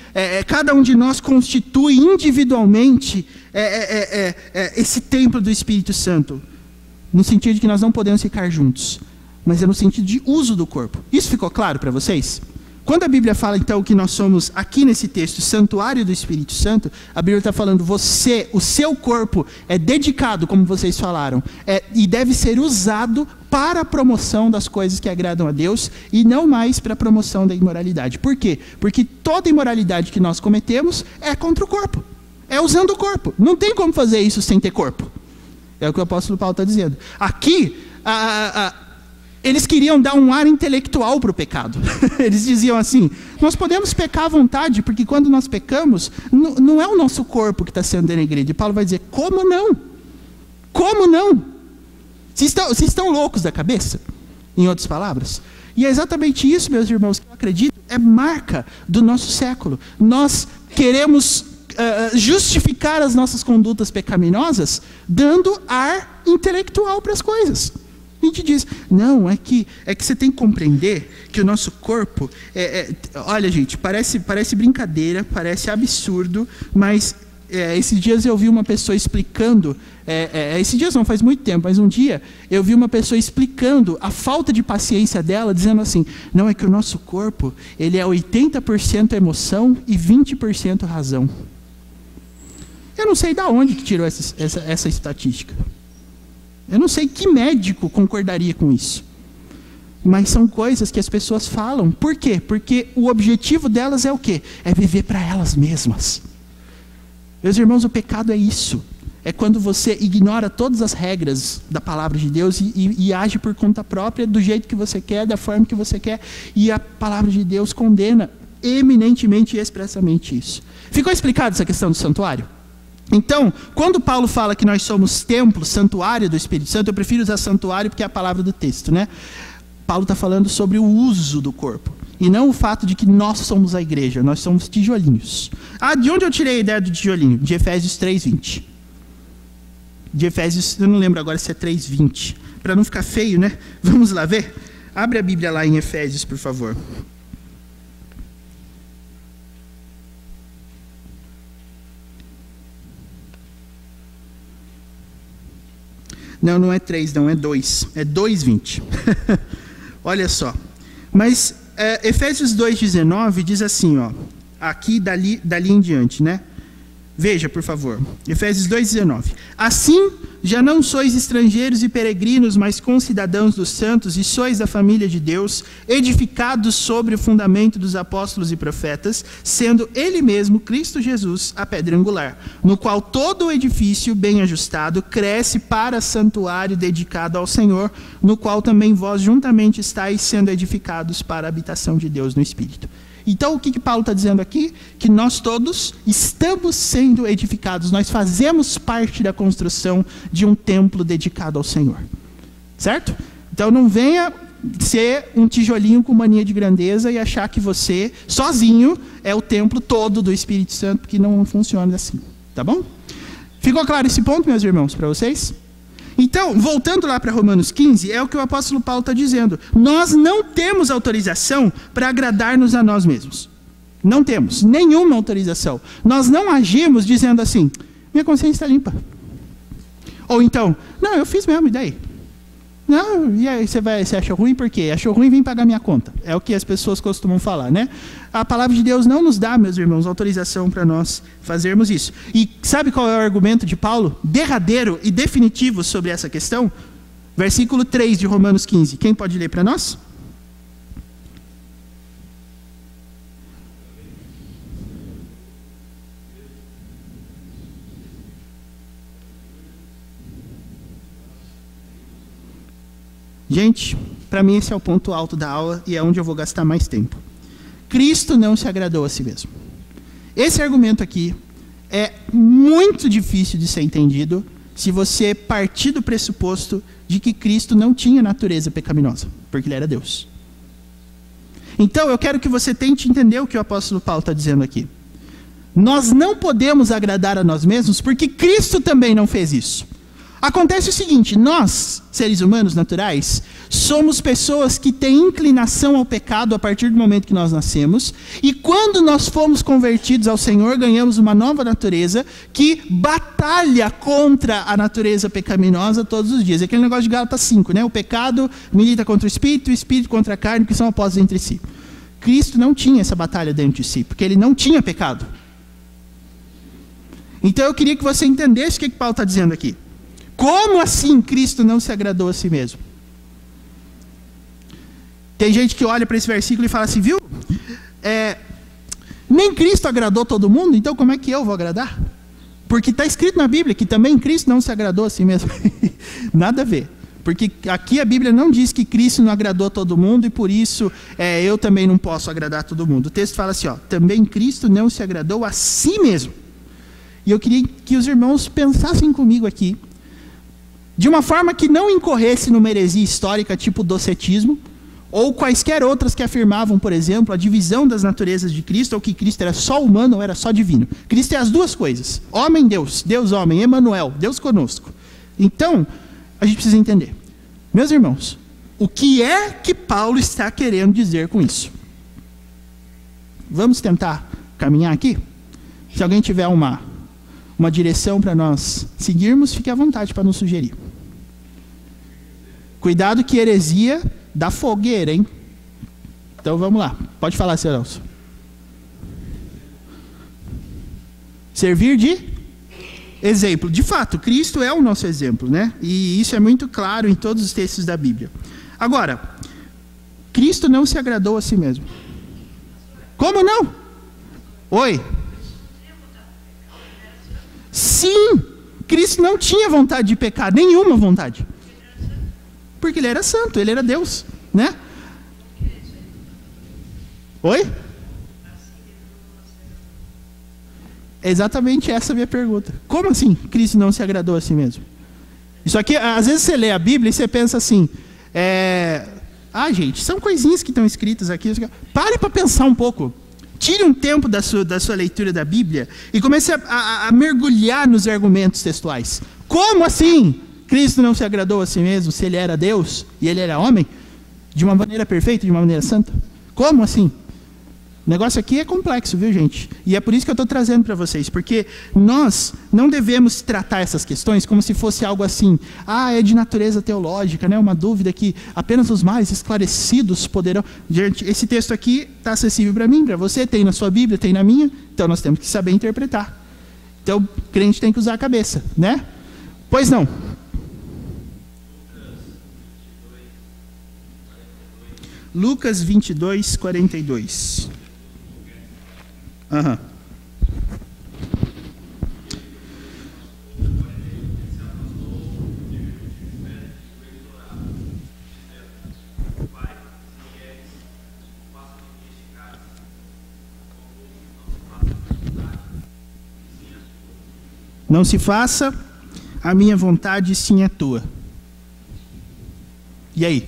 Speaker 1: cada um de nós constitui individualmente esse templo do Espírito Santo, no sentido de que nós não podemos ficar juntos, mas é no sentido de uso do corpo. Isso ficou claro para vocês? Quando a Bíblia fala então que nós somos, aqui nesse texto, santuário do Espírito Santo, a Bíblia está falando, o seu corpo é dedicado, como vocês falaram, e deve ser usado para a promoção das coisas que agradam a Deus e não mais para a promoção da imoralidade. Por quê? Porque toda imoralidade que nós cometemos é contra o corpo, é usando o corpo. Não tem como fazer isso sem ter corpo. É o que o apóstolo Paulo está dizendo. Aqui, eles queriam dar um ar intelectual para o pecado. Eles diziam assim, nós podemos pecar à vontade, porque quando nós pecamos, não é o nosso corpo que está sendo denegrido. E Paulo vai dizer, como não? Como não? Vocês estão loucos da cabeça? Em outras palavras. E é exatamente isso, meus irmãos, que eu acredito, é marca do nosso século. Nós queremos justificar as nossas condutas pecaminosas, dando ar intelectual para as coisas. A gente diz, não, é que você tem que compreender que o nosso corpo, olha gente, parece brincadeira, parece absurdo, mas esses dias eu vi uma pessoa explicando, esses dias não, faz muito tempo, mas um dia eu vi uma pessoa explicando a falta de paciência dela, dizendo assim, não, é que o nosso corpo, ele é 80% emoção e 20% razão. Eu não sei de onde que tirou essa estatística. Eu não sei que médico concordaria com isso. Mas são coisas que as pessoas falam. Por quê? Porque o objetivo delas é o quê? É viver para elas mesmas. Meus irmãos, o pecado é isso. É quando você ignora todas as regras da palavra de Deus e age por conta própria, do jeito que você quer, da forma que você quer. E a palavra de Deus condena eminentemente e expressamente isso. Ficou explicado essa questão do santuário? Então, quando Paulo fala que nós somos templo, santuário do Espírito Santo, eu prefiro usar santuário porque é a palavra do texto, né? Paulo está falando sobre o uso do corpo. E não o fato de que nós somos a igreja, nós somos tijolinhos. De onde eu tirei a ideia do tijolinho? De Efésios 3:20. De Efésios, eu não lembro agora se é 3:20. Para não ficar feio, né? Vamos lá ver? Abre a Bíblia lá em Efésios, por favor. Não é 3, não, é 2. É 2:20. Olha só. Mas Efésios 2:19 diz assim, ó, aqui dali em diante, né? Veja, por favor. Efésios 2:19. Assim, já não sois estrangeiros e peregrinos, mas concidadãos dos santos, e sois da família de Deus, edificados sobre o fundamento dos apóstolos e profetas, sendo ele mesmo, Cristo Jesus, a pedra angular, no qual todo o edifício, bem ajustado, cresce para santuário dedicado ao Senhor, no qual também vós juntamente estáis sendo edificados para a habitação de Deus no Espírito. Então, o que Paulo está dizendo aqui? Que nós todos estamos sendo edificados, nós fazemos parte da construção de um templo dedicado ao Senhor. Certo? Então, não venha ser um tijolinho com mania de grandeza e achar que você, sozinho, é o templo todo do Espírito Santo, porque não funciona assim. Tá bom? Ficou claro esse ponto, meus irmãos, para vocês? Então, voltando lá para Romanos 15, é o que o apóstolo Paulo está dizendo. Nós não temos autorização para agradar-nos a nós mesmos. Não temos nenhuma autorização. Nós não agimos dizendo assim, minha consciência está limpa. Ou então, não, eu fiz mesmo, e daí? Não, e aí você achou ruim por quê? Achou ruim, vem pagar minha conta. É o que as pessoas costumam falar, né? A palavra de Deus não nos dá, meus irmãos, autorização para nós fazermos isso. E sabe qual é o argumento de Paulo? Derradeiro e definitivo sobre essa questão? Versículo 3 de Romanos 15. Quem pode ler para nós? Gente, para mim esse é o ponto alto da aula e é onde eu vou gastar mais tempo. Cristo não se agradou a si mesmo. Esse argumento aqui é muito difícil de ser entendido se você partir do pressuposto de que Cristo não tinha natureza pecaminosa, porque ele era Deus. Então eu quero que você tente entender o que o apóstolo Paulo está dizendo aqui. Nós não podemos agradar a nós mesmos porque Cristo também não fez isso. Acontece o seguinte, nós, seres humanos naturais, somos pessoas que têm inclinação ao pecado a partir do momento que nós nascemos, e quando nós fomos convertidos ao Senhor, ganhamos uma nova natureza que batalha contra a natureza pecaminosa todos os dias. Aquele negócio de Gálatas 5, né? O pecado milita contra o espírito contra a carne, que são opostos entre si. Cristo não tinha essa batalha dentro de si, porque ele não tinha pecado. Então eu queria que você entendesse o que Paulo está dizendo aqui. Como assim Cristo não se agradou a si mesmo? Tem gente que olha para esse versículo e fala assim, viu? Nem Cristo agradou todo mundo, então como é que eu vou agradar? Porque está escrito na Bíblia que também Cristo não se agradou a si mesmo. Nada a ver. Porque aqui a Bíblia não diz que Cristo não agradou todo mundo e por isso eu também não posso agradar todo mundo. O texto fala assim, também Cristo não se agradou a si mesmo. E eu queria que os irmãos pensassem comigo aqui, de uma forma que não incorresse numa heresia histórica tipo docetismo, ou quaisquer outras que afirmavam, por exemplo, a divisão das naturezas de Cristo, ou que Cristo era só humano ou era só divino. Cristo é as duas coisas, homem, Deus, Deus homem, Emanuel, Deus conosco. Então, a gente precisa entender. Meus irmãos, o que é que Paulo está querendo dizer com isso? Vamos tentar caminhar aqui? Se alguém tiver uma uma direção para nós seguirmos, fique à vontade para nos sugerir. Cuidado que heresia dá fogueira, hein? Então vamos lá. Pode falar, Sr. Nelson. Servir de exemplo. De fato, Cristo é o nosso exemplo, né? E isso é muito claro em todos os textos da Bíblia. Agora, Cristo não se agradou a si mesmo. Como não? Oi? Sim, Cristo não tinha vontade de pecar, nenhuma vontade. Porque ele era santo, ele era Deus, né? Oi? É exatamente essa a minha pergunta. Como assim Cristo não se agradou a si mesmo? Isso aqui, às vezes você lê a Bíblia e você pensa assim, gente, são coisinhas que estão escritas aqui. Pare para pensar um pouco. Tire um tempo da sua leitura da Bíblia e comece a mergulhar nos argumentos textuais. Como assim Cristo não se agradou a si mesmo se ele era Deus e ele era homem? De uma maneira perfeita, de uma maneira santa? Como assim? O negócio aqui é complexo, viu, gente? E é por isso que eu estou trazendo para vocês, porque nós não devemos tratar essas questões como se fosse algo assim, é de natureza teológica, né? Uma dúvida que apenas os mais esclarecidos poderão... Gente, esse texto aqui está acessível para mim, para você, tem na sua Bíblia, tem na minha, então nós temos que saber interpretar. Então, o crente tem que usar a cabeça, né? Pois não. Lucas 22, 42. Aham. Não se faça a minha vontade, sim a tua. E aí?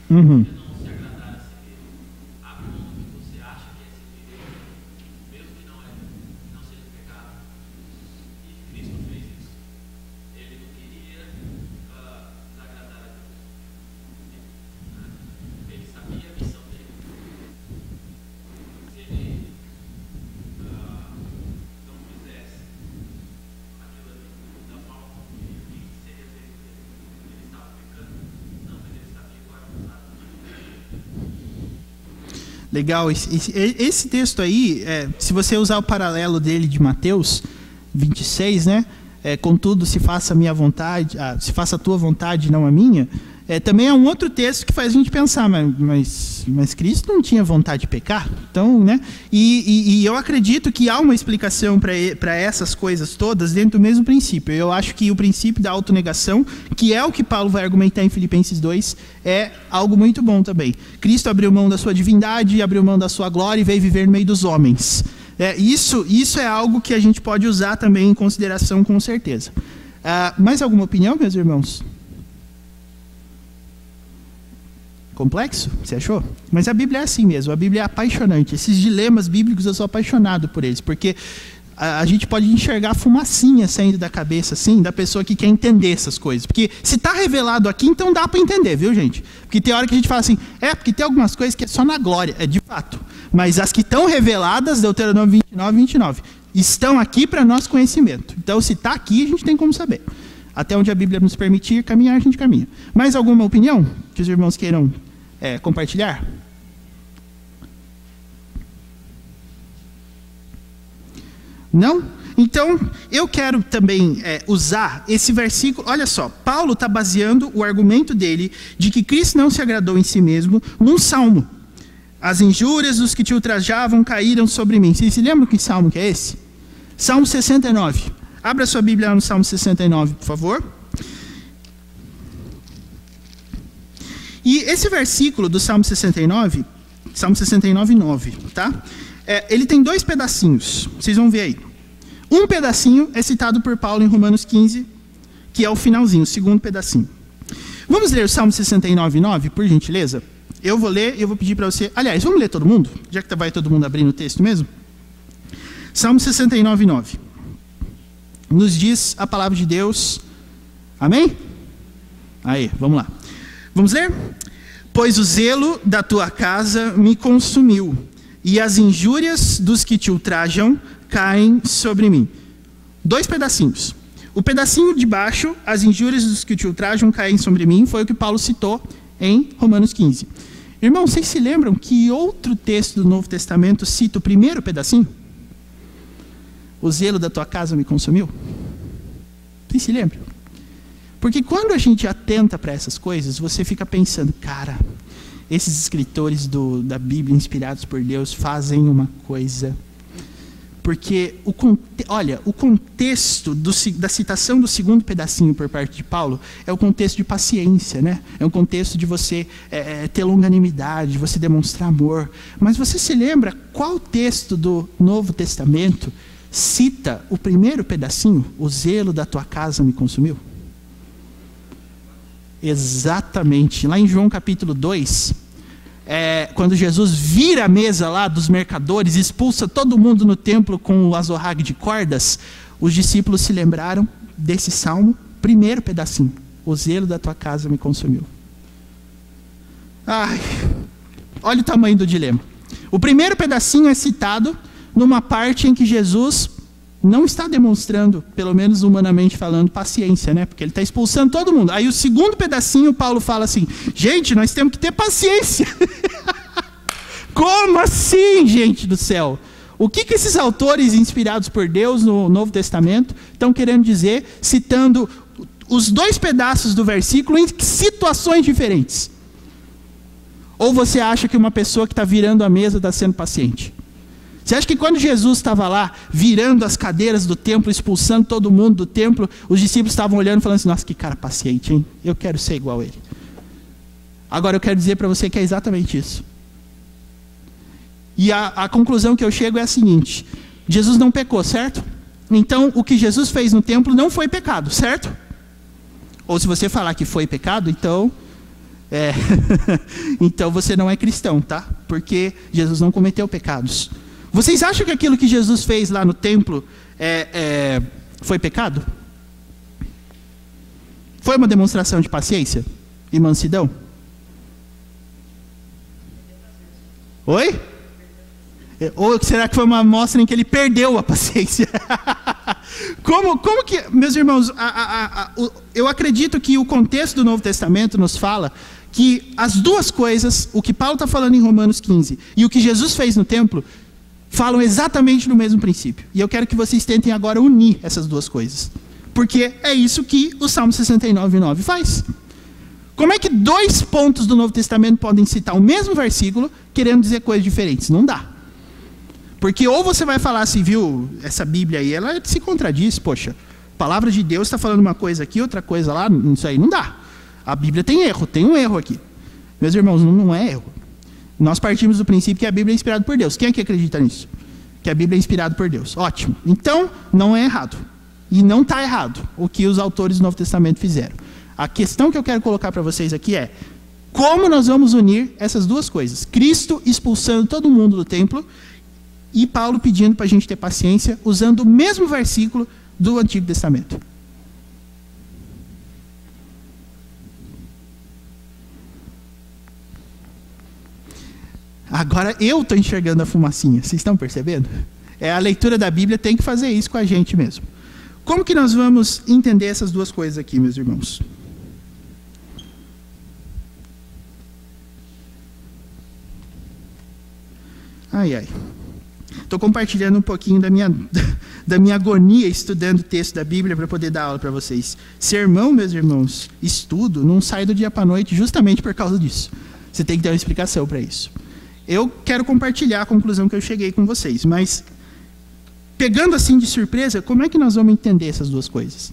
Speaker 1: Uhum. Legal, esse texto aí, se você usar o paralelo dele de Mateus 26, né? Contudo, se faça a minha vontade, se faça a tua vontade, não a minha, também é um outro texto que faz a gente pensar, mas Cristo não tinha vontade de pecar, então, né? E eu acredito que há uma explicação para essas coisas todas dentro do mesmo princípio. Eu acho que o princípio da autonegação, que é o que Paulo vai argumentar em Filipenses 2, é algo muito bom também. Cristo abriu mão da sua divindade, abriu mão da sua glória e veio viver no meio dos homens. Isso é algo que a gente pode usar também em consideração, com certeza. Mais alguma opinião, meus irmãos? Complexo? Você achou? Mas a Bíblia é assim mesmo, a Bíblia é apaixonante. Esses dilemas bíblicos eu sou apaixonado por eles, porque a gente pode enxergar fumacinha saindo da cabeça, assim, da pessoa que quer entender essas coisas. Porque se está revelado aqui, então dá para entender, viu, gente? Porque tem hora que a gente fala assim, porque tem algumas coisas que é só na glória, é de fato. Mas as que estão reveladas, Deuteronômio 29, estão aqui para nosso conhecimento. Então, se está aqui, a gente tem como saber. Até onde a Bíblia nos permitir caminhar, a gente caminha. Mais alguma opinião que os irmãos queiram compartilhar? Não? Então, eu quero também usar esse versículo. Olha só, Paulo está baseando o argumento dele de que Cristo não se agradou em si mesmo num salmo. As injúrias dos que te ultrajavam caíram sobre mim. Vocês se lembram que salmo que é esse? Salmo 69. Abra sua Bíblia lá no Salmo 69, por favor. E esse versículo do Salmo 69, Salmo 69, 9, tá? Ele tem dois pedacinhos, vocês vão ver aí. Um pedacinho é citado por Paulo em Romanos 15, que é o finalzinho, o segundo pedacinho. Vamos ler o Salmo 69, 9, por gentileza? Eu vou ler e eu vou pedir para você... Aliás, vamos ler todo mundo? Já que vai todo mundo abrindo o texto mesmo? Salmo 69, 9. Nos diz a palavra de Deus. Amém? Aí, vamos lá. Vamos ler? Pois o zelo da tua casa me consumiu, e as injúrias dos que te ultrajam caem sobre mim. Dois pedacinhos. O pedacinho de baixo, as injúrias dos que te ultrajam caem sobre mim, foi o que Paulo citou em Romanos 15. Irmão, vocês se lembram que outro texto do Novo Testamento cita o primeiro pedacinho? O zelo da tua casa me consumiu? Vocês se lembram? Porque quando a gente atenta para essas coisas, você fica pensando, cara, esses escritores da Bíblia inspirados por Deus fazem uma coisa. Porque o contexto da citação do segundo pedacinho por parte de Paulo é o contexto de paciência, né? É um contexto de você ter longanimidade, de você demonstrar amor. Mas você se lembra qual texto do Novo Testamento cita o primeiro pedacinho? O zelo da tua casa me consumiu? Exatamente. Lá em João capítulo 2... quando Jesus vira a mesa lá dos mercadores, expulsa todo mundo no templo com o azorrague de cordas, os discípulos se lembraram desse salmo, primeiro pedacinho, o zelo da tua casa me consumiu. Ai, olha o tamanho do dilema. O primeiro pedacinho é citado numa parte em que Jesus não está demonstrando, pelo menos humanamente falando, paciência, né? Porque ele está expulsando todo mundo. Aí o segundo pedacinho, Paulo fala assim, gente, nós temos que ter paciência. Como assim, gente do céu? O que esses autores inspirados por Deus no Novo Testamento estão querendo dizer, citando os dois pedaços do versículo em situações diferentes? Ou você acha que uma pessoa que está virando a mesa está sendo paciente? Você acha que quando Jesus estava lá, virando as cadeiras do templo, expulsando todo mundo do templo, os discípulos estavam olhando e falando assim, nossa, que cara paciente, hein? Eu quero ser igual a ele. Agora eu quero dizer para você que é exatamente isso. E a conclusão que eu chego é a seguinte, Jesus não pecou, certo? Então o que Jesus fez no templo não foi pecado, certo? Ou se você falar que foi pecado, então... então você não é cristão, tá? Porque Jesus não cometeu pecados. Vocês acham que aquilo que Jesus fez lá no templo foi pecado? Foi uma demonstração de paciência e mansidão? Oi? Ou será que foi uma amostra em que ele perdeu a paciência? Como que, meus irmãos, eu acredito que o contexto do Novo Testamento nos fala que as duas coisas, o que Paulo está falando em Romanos 15 e o que Jesus fez no templo, falam exatamente no mesmo princípio. E eu quero que vocês tentem agora unir essas duas coisas. Porque é isso que o Salmo 69, 9 faz. Como é que dois pontos do Novo Testamento podem citar o mesmo versículo, querendo dizer coisas diferentes? Não dá. Porque ou você vai falar assim, viu, essa Bíblia aí, ela se contradiz, poxa, a palavra de Deus está falando uma coisa aqui, outra coisa lá, isso aí não dá. A Bíblia tem erro, tem um erro aqui. Meus irmãos, não é erro. Nós partimos do princípio que a Bíblia é inspirada por Deus. Quem é que acredita nisso? Que a Bíblia é inspirada por Deus. Ótimo. Então, não é errado. E não está errado o que os autores do Novo Testamento fizeram. A questão que eu quero colocar para vocês aqui é, como nós vamos unir essas duas coisas? Cristo expulsando todo mundo do templo e Paulo pedindo para a gente ter paciência, usando o mesmo versículo do Antigo Testamento. Agora eu estou enxergando a fumacinha, vocês estão percebendo? A leitura da Bíblia tem que fazer isso com a gente mesmo. Como que nós vamos entender essas duas coisas aqui, meus irmãos? Estou compartilhando um pouquinho da minha agonia estudando o texto da Bíblia para poder dar aula para vocês. Sermão, meus irmãos, estudo, não sai do dia para a noite justamente por causa disso. Você tem que ter uma explicação para isso. Eu quero compartilhar a conclusão que eu cheguei com vocês, mas pegando assim de surpresa, como é que nós vamos entender essas duas coisas?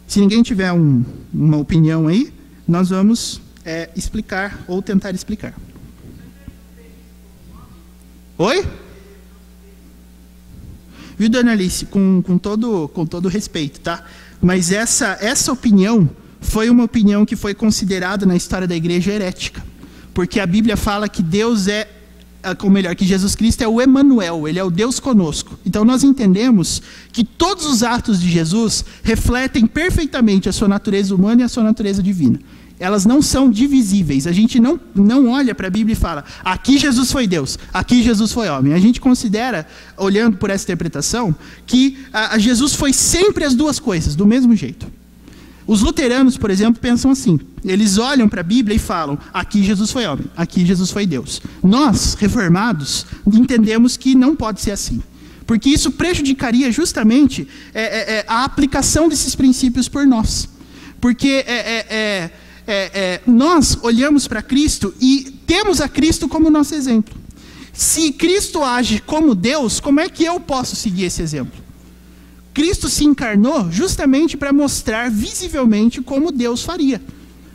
Speaker 1: Se ninguém tiver uma opinião aí, nós vamos explicar ou tentar explicar. Oi? Viu, dona Alice? Com todo respeito, tá? Mas essa opinião foi uma opinião que foi considerada na história da igreja herética. Porque a Bíblia fala que Deus que Jesus Cristo é o Emanuel, ele é o Deus conosco. Então nós entendemos que todos os atos de Jesus refletem perfeitamente a sua natureza humana e a sua natureza divina. Elas não são divisíveis. A gente não olha para a Bíblia e fala, aqui Jesus foi Deus, aqui Jesus foi homem. A gente considera, olhando por essa interpretação, que Jesus foi sempre as duas coisas, do mesmo jeito. Os luteranos, por exemplo, pensam assim. Eles olham para a Bíblia e falam, aqui Jesus foi homem, aqui Jesus foi Deus. Nós, reformados, entendemos que não pode ser assim. Porque isso prejudicaria justamente a aplicação desses princípios por nós. Porque nós olhamos para Cristo e temos a Cristo como nosso exemplo. Se Cristo age como Deus, como é que eu posso seguir esse exemplo? Cristo se encarnou justamente para mostrar visivelmente como Deus faria.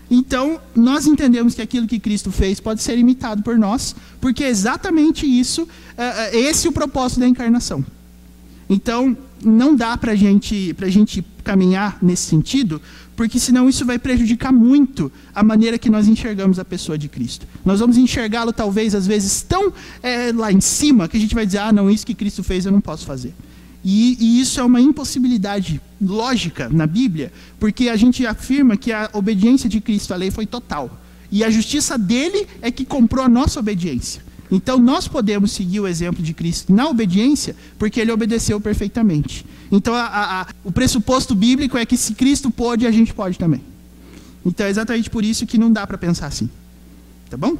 Speaker 1: Então, nós entendemos que aquilo que Cristo fez pode ser imitado por nós, porque é exatamente isso, esse é o propósito da encarnação. Então, não dá para a gente caminhar nesse sentido, porque senão isso vai prejudicar muito a maneira que nós enxergamos a pessoa de Cristo. Nós vamos enxergá-lo talvez, às vezes, tão lá em cima, que a gente vai dizer, não, isso que Cristo fez eu não posso fazer. E isso é uma impossibilidade lógica na Bíblia, porque a gente afirma que a obediência de Cristo à lei foi total. E a justiça dele é que comprou a nossa obediência. Então nós podemos seguir o exemplo de Cristo na obediência, porque ele obedeceu perfeitamente. Então o pressuposto bíblico é que se Cristo pôde, a gente pode também. Então é exatamente por isso que não dá para pensar assim. Tá bom?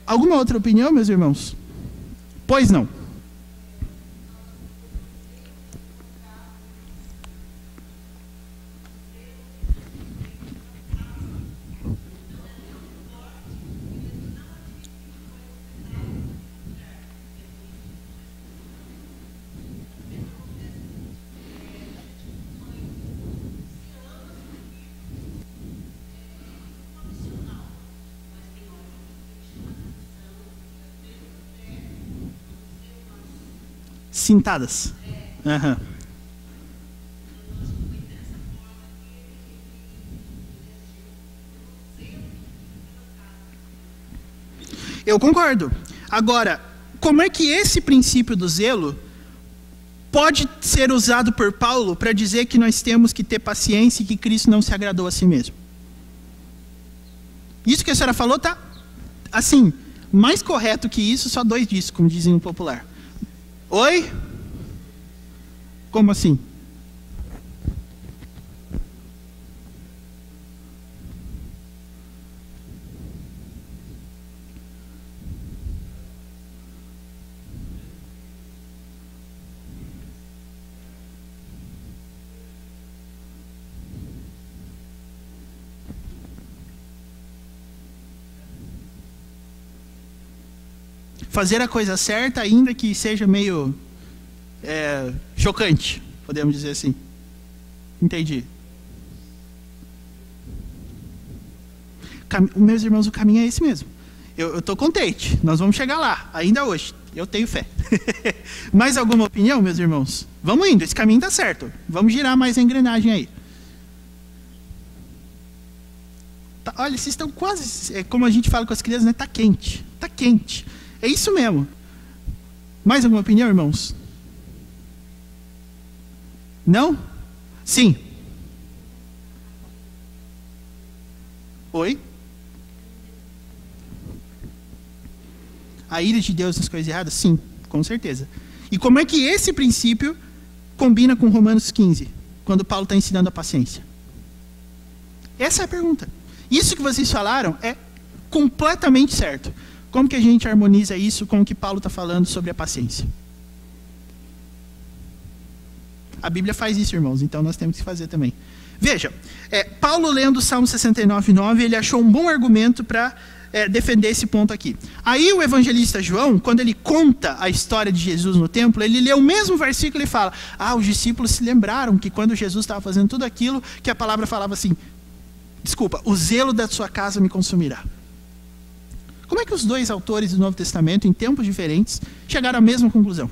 Speaker 1: Alguma outra opinião, meus irmãos? Pois não. Cintadas. Uhum. Eu concordo. Agora, como é que esse princípio do zelo pode ser usado por Paulo para dizer que nós temos que ter paciência e que Cristo não se agradou a si mesmo? Isso que a senhora falou tá, assim, mais correto que isso, só dois discos, como dizem no popular. Oi? Como assim? Fazer a coisa certa, ainda que seja meio chocante, podemos dizer assim. Entendi. Meus irmãos, o caminho é esse mesmo. Eu estou contente, nós vamos chegar lá, ainda hoje. Eu tenho fé. Mais alguma opinião, meus irmãos? Vamos indo, esse caminho está certo. Vamos girar mais a engrenagem aí. Tá, olha, vocês estão quase, como a gente fala com as crianças, né? Tá quente, tá quente. É isso mesmo. Mais alguma opinião, irmãos? Não? Sim. Oi? A ira de Deus nas coisas erradas? Sim, com certeza. E como é que esse princípio combina com Romanos 15, quando Paulo está ensinando a paciência? Essa é a pergunta. Isso que vocês falaram é completamente certo. Como que a gente harmoniza isso com o que Paulo está falando sobre a paciência? A Bíblia faz isso, irmãos, então nós temos que fazer também. Veja, Paulo lendo o Salmo 69:9, ele achou um bom argumento para defender esse ponto aqui. Aí o evangelista João, quando ele conta a história de Jesus no templo, ele lê o mesmo versículo e fala: os discípulos se lembraram que quando Jesus estava fazendo tudo aquilo, que a palavra falava assim, o zelo da sua casa me consumirá. Como é que os dois autores do Novo Testamento, em tempos diferentes, chegaram à mesma conclusão?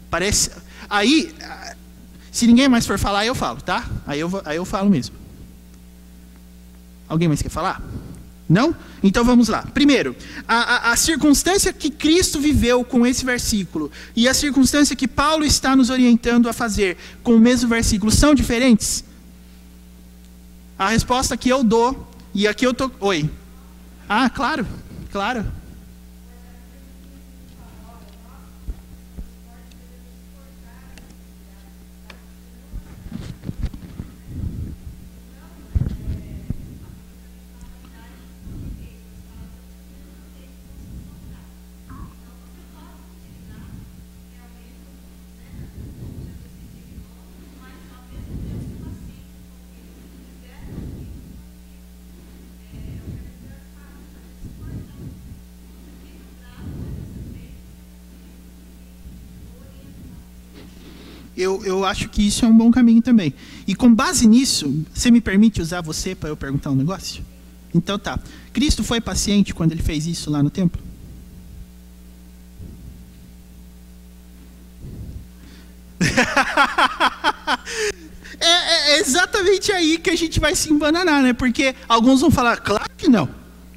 Speaker 1: Parece... Aí, se ninguém mais for falar, eu falo, tá? Aí eu falo mesmo. Alguém mais quer falar? Não? Então vamos lá. Primeiro, a circunstância que Cristo viveu com esse versículo e a circunstância que Paulo está nos orientando a fazer com o mesmo versículo são diferentes? A resposta que eu dou, e aqui eu tô... Oi. Claro, claro. Eu acho que isso é um bom caminho também. E com base nisso, você me permite usar você para eu perguntar um negócio? Então tá. Cristo foi paciente quando ele fez isso lá no templo? É exatamente aí que a gente vai se embananar, né? Porque alguns vão falar, claro que não.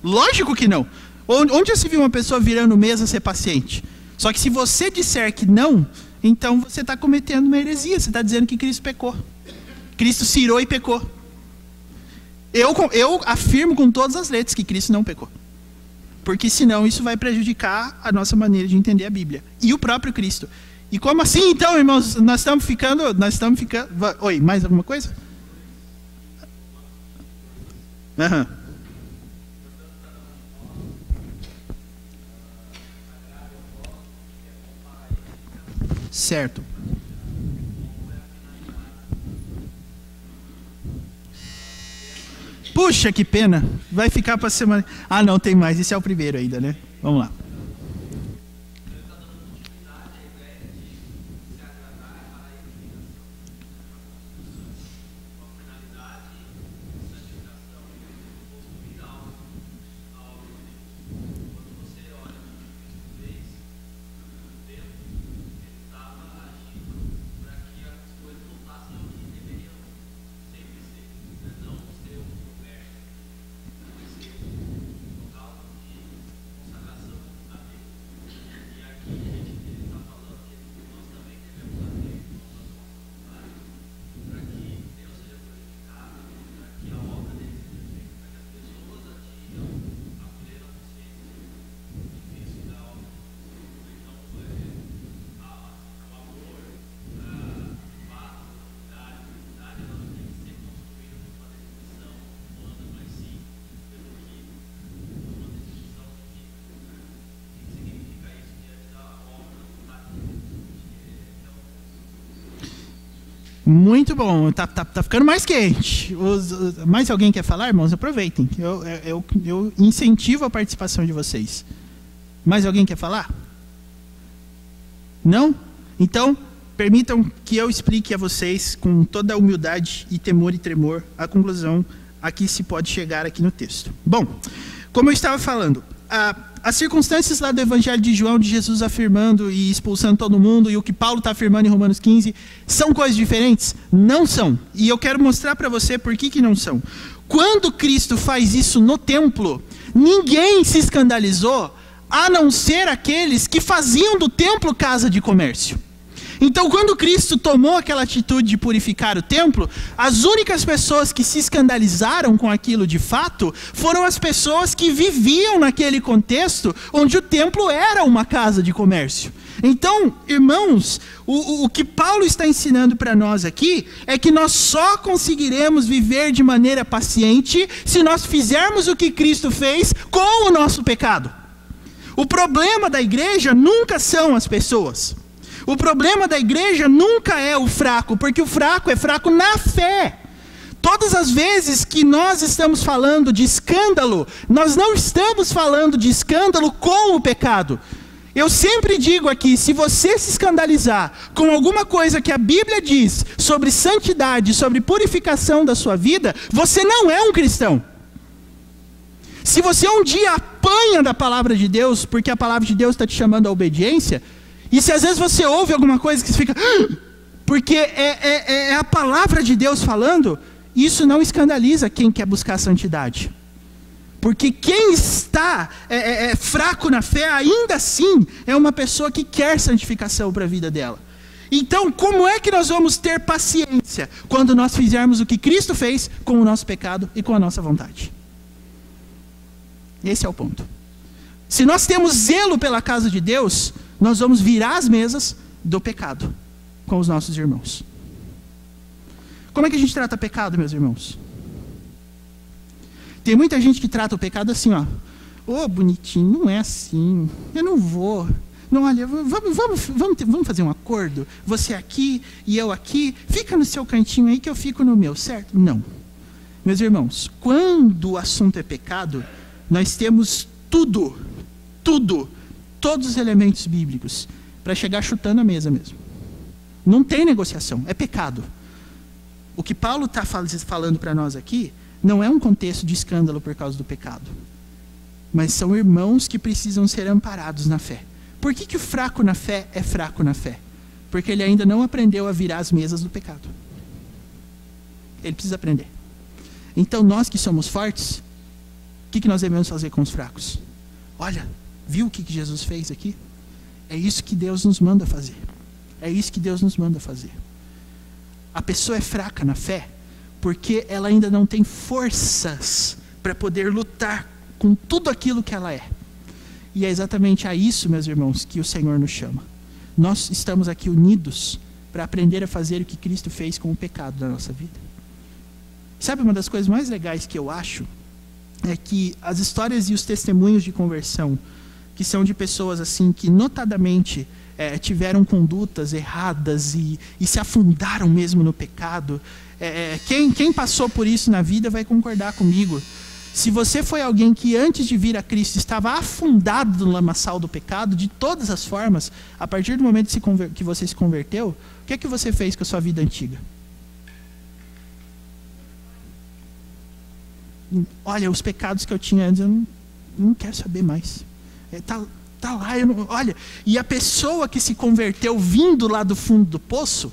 Speaker 1: Lógico que não. Onde já se viu uma pessoa virando mesa ser paciente? Só que se você disser que não, então você está cometendo uma heresia. Você está dizendo que Cristo pecou. Cristo se irou e pecou. Eu afirmo com todas as letras que Cristo não pecou. Porque senão isso vai prejudicar a nossa maneira de entender a Bíblia. E o próprio Cristo. E como assim, então, irmãos? Nós estamos ficando... Oi, mais alguma coisa? Aham. Certo. Puxa, que pena. Vai ficar para a semana... não, tem mais. Esse é o primeiro ainda, né? Vamos lá. Muito bom, tá ficando mais quente. Mais alguém quer falar, irmãos? Aproveitem. Eu incentivo a participação de vocês. Mais alguém quer falar? Não? Então, permitam que eu explique a vocês, com toda a humildade e temor e tremor, a conclusão a que se pode chegar aqui no texto. Bom, como eu estava falando, as circunstâncias lá do Evangelho de João, de Jesus afirmando e expulsando todo mundo, e o que Paulo está afirmando em Romanos 15, são coisas diferentes? Não são. E eu quero mostrar para você por que não são. Quando Cristo faz isso no templo, ninguém se escandalizou a não ser aqueles que faziam do templo casa de comércio. Então, quando Cristo tomou aquela atitude de purificar o templo, as únicas pessoas que se escandalizaram com aquilo de fato foram as pessoas que viviam naquele contexto onde o templo era uma casa de comércio. Então, irmãos, o que Paulo está ensinando para nós aqui é que nós só conseguiremos viver de maneira paciente se nós fizermos o que Cristo fez com o nosso pecado. O problema da igreja nunca são as pessoas. O problema da igreja nunca é o fraco, porque o fraco é fraco na fé. Todas as vezes que nós estamos falando de escândalo, nós não estamos falando de escândalo com o pecado. Eu sempre digo aqui, se você se escandalizar com alguma coisa que a Bíblia diz sobre santidade, sobre purificação da sua vida, você não é um cristão. Se você um dia apanha da palavra de Deus, porque a palavra de Deus está te chamando à obediência, e se às vezes você ouve alguma coisa que você fica, porque é a palavra de Deus falando, isso não escandaliza quem quer buscar santidade. Porque quem está fraco na fé, ainda assim, é uma pessoa que quer santificação para a vida dela. Então, como é que nós vamos ter paciência quando nós fizermos o que Cristo fez com o nosso pecado e com a nossa vontade? Esse é o ponto. Se nós temos zelo pela casa de Deus, nós vamos virar as mesas do pecado com os nossos irmãos. Como é que a gente trata pecado, meus irmãos? Tem muita gente que trata o pecado assim, ó. Ô, bonitinho, não é assim. Eu não vou. Não, olha, vamos fazer um acordo? Você aqui e eu aqui. Fica no seu cantinho aí que eu fico no meu, certo? Não. Meus irmãos, quando o assunto é pecado, nós temos todos os elementos bíblicos para chegar chutando a mesa mesmo. Não tem negociação, é pecado. O que Paulo está falando para nós aqui não é um contexto de escândalo por causa do pecado, mas são irmãos que precisam ser amparados na fé. Por que o fraco na fé é fraco na fé? Porque ele ainda não aprendeu a virar as mesas do pecado. Ele precisa aprender. Então nós que somos fortes, o que nós devemos fazer com os fracos? Olha, viu o que Jesus fez aqui? É isso que Deus nos manda fazer. É isso que Deus nos manda fazer. A pessoa é fraca na fé porque ela ainda não tem forças para poder lutar com tudo aquilo que ela é. E é exatamente a isso, meus irmãos, que o Senhor nos chama. Nós estamos aqui unidos para aprender a fazer o que Cristo fez com o pecado da nossa vida. Sabe, uma das coisas mais legais que eu acho é que as histórias e os testemunhos de conversão, que são de pessoas assim que notadamente tiveram condutas erradas e se afundaram mesmo no pecado, quem passou por isso na vida vai concordar comigo. Se você foi alguém que antes de vir a Cristo estava afundado no lamaçal do pecado, de todas as formas, a partir do momento que você se converteu, o que é que você fez com a sua vida antiga? Olha, os pecados que eu tinha antes, eu não quero saber mais. Tá lá, olha. E a pessoa que se converteu vindo lá do fundo do poço,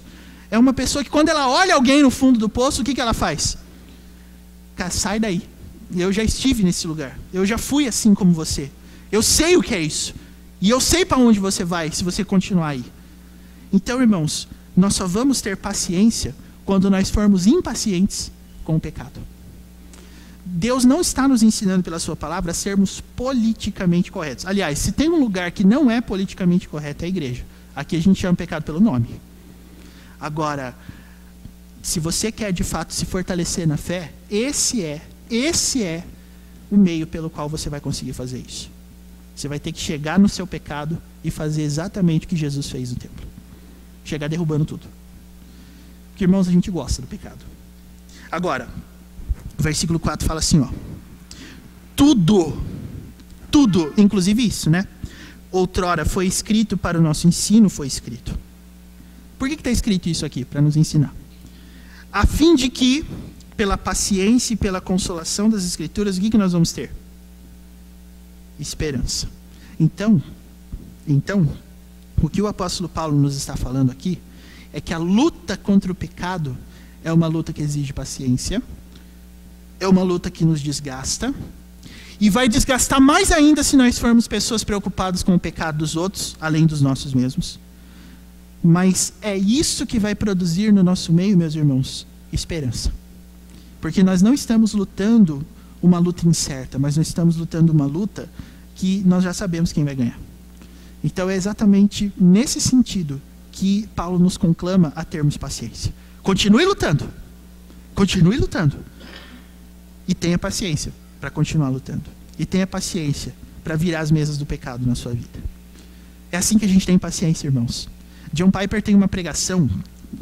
Speaker 1: é uma pessoa que quando ela olha alguém no fundo do poço, o que ela faz? Cara, sai daí. Eu já estive nesse lugar. Eu já fui assim como você. Eu sei o que é isso. E eu sei para onde você vai se você continuar aí. Então, irmãos, nós só vamos ter paciência quando nós formos impacientes com o pecado. Deus não está nos ensinando pela sua palavra a sermos politicamente corretos. Aliás, se tem um lugar que não é politicamente correto, é a igreja. Aqui a gente chama pecado pelo nome. Agora, se você quer de fato se fortalecer na fé, esse é o meio pelo qual você vai conseguir fazer isso. Você vai ter que chegar no seu pecado e fazer exatamente o que Jesus fez no templo. Chegar derrubando tudo. Porque, irmãos, a gente gosta do pecado. Agora, o versículo 4 fala assim, ó. Tudo, inclusive isso, né? Outrora foi escrito para o nosso ensino, foi escrito. Por que está escrito isso aqui? Para nos ensinar. A fim de que, pela paciência e pela consolação das Escrituras, o que nós vamos ter? Esperança. Então, o que o apóstolo Paulo nos está falando aqui é que a luta contra o pecado é uma luta que exige paciência, é uma luta que nos desgasta, E vai desgastar mais ainda se nós formos pessoas preocupadas com o pecado dos outros, além dos nossos mesmos. Mas é isso que vai produzir no nosso meio, meus irmãos, esperança. Porque nós não estamos lutando uma luta incerta, mas nós estamos lutando uma luta que nós já sabemos quem vai ganhar. Então é exatamente nesse sentido que Paulo nos conclama a termos paciência. Continue lutando. Continue lutando. E tenha paciência para continuar lutando. E tenha paciência para virar as mesas do pecado na sua vida. É assim que a gente tem paciência, irmãos. John Piper tem uma pregação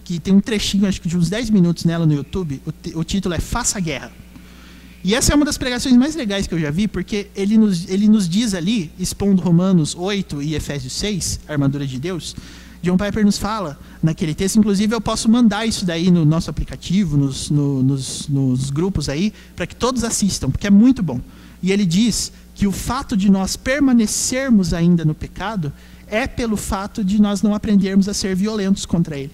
Speaker 1: que tem um trechinho, acho que de uns 10 minutos nela no YouTube. O título é Faça a Guerra. E essa é uma das pregações mais legais que eu já vi, porque ele nos diz ali, expondo Romanos 8 e Efésios 6, a armadura de Deus. John Piper nos fala naquele texto, inclusive eu posso mandar isso daí no nosso aplicativo, nos grupos aí, para que todos assistam, porque é muito bom. E ele diz que o fato de nós permanecermos ainda no pecado é pelo fato de nós não aprendermos a ser violentos contra ele.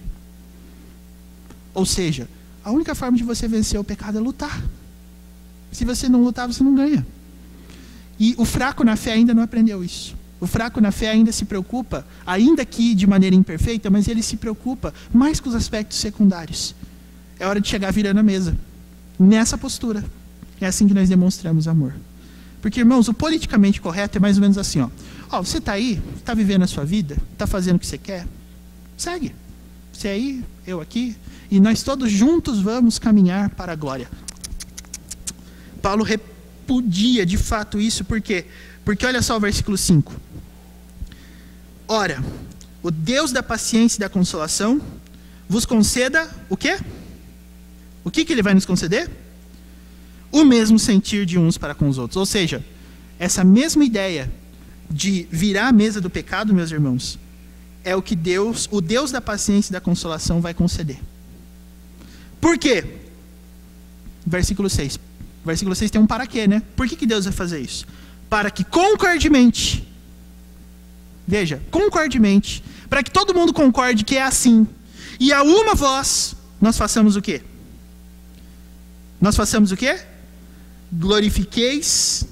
Speaker 1: Ou seja, a única forma de você vencer o pecado é lutar. Se você não lutar, você não ganha. E o fraco na fé ainda não aprendeu isso. O fraco na fé ainda se preocupa, ainda que de maneira imperfeita, mas ele se preocupa mais com os aspectos secundários. É hora de chegar virando a mesa. Nessa postura. É assim que nós demonstramos amor. Porque, irmãos, o politicamente correto é mais ou menos assim, ó. Você está aí, está vivendo a sua vida, está fazendo o que você quer, segue. Você aí, eu aqui, e nós todos juntos vamos caminhar para a glória. Paulo repudia de fato isso, por quê? Porque olha só o versículo 5. Ora, o Deus da paciência e da consolação vos conceda o quê? O que ele vai nos conceder? O mesmo sentir de uns para com os outros. Ou seja, essa mesma ideia de virar a mesa do pecado, meus irmãos, é o que o Deus da paciência e da consolação vai conceder. Por quê? Versículo 6. Versículo 6 tem um para quê, né? Por que Deus vai fazer isso? Para que concordemente, veja, concordemente, para que todo mundo concorde que é assim, e a uma voz, nós façamos o quê? Nós façamos o quê? Glorifiqueis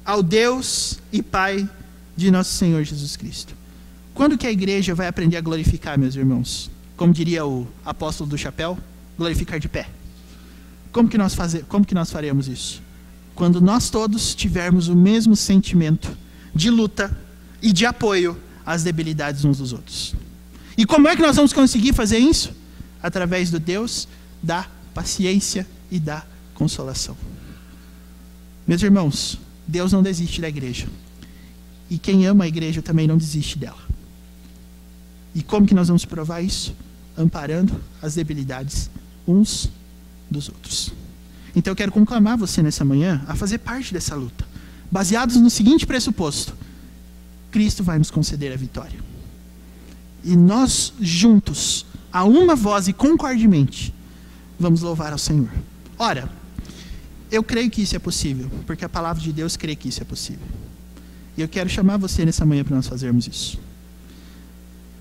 Speaker 1: ao Deus e Pai de nosso Senhor Jesus Cristo. Quando que a igreja vai aprender a glorificar, meus irmãos? Como diria o apóstolo do chapéu, glorificar de pé. Como que nós faremos isso? Quando nós todos tivermos o mesmo sentimento de luta e de apoio às debilidades uns dos outros. E como é que nós vamos conseguir fazer isso? Através do Deus da paciência e da consolação. Meus irmãos, Deus não desiste da igreja. E quem ama a igreja também não desiste dela. E como que nós vamos provar isso? Amparando as debilidades uns dos outros. Então eu quero conclamar você nessa manhã a fazer parte dessa luta, baseados no seguinte pressuposto: Cristo vai nos conceder a vitória. E nós juntos, a uma voz e concordemente, vamos louvar ao Senhor. Ora, eu creio que isso é possível, porque a palavra de Deus crê que isso é possível. E eu quero chamar você nessa manhã para nós fazermos isso.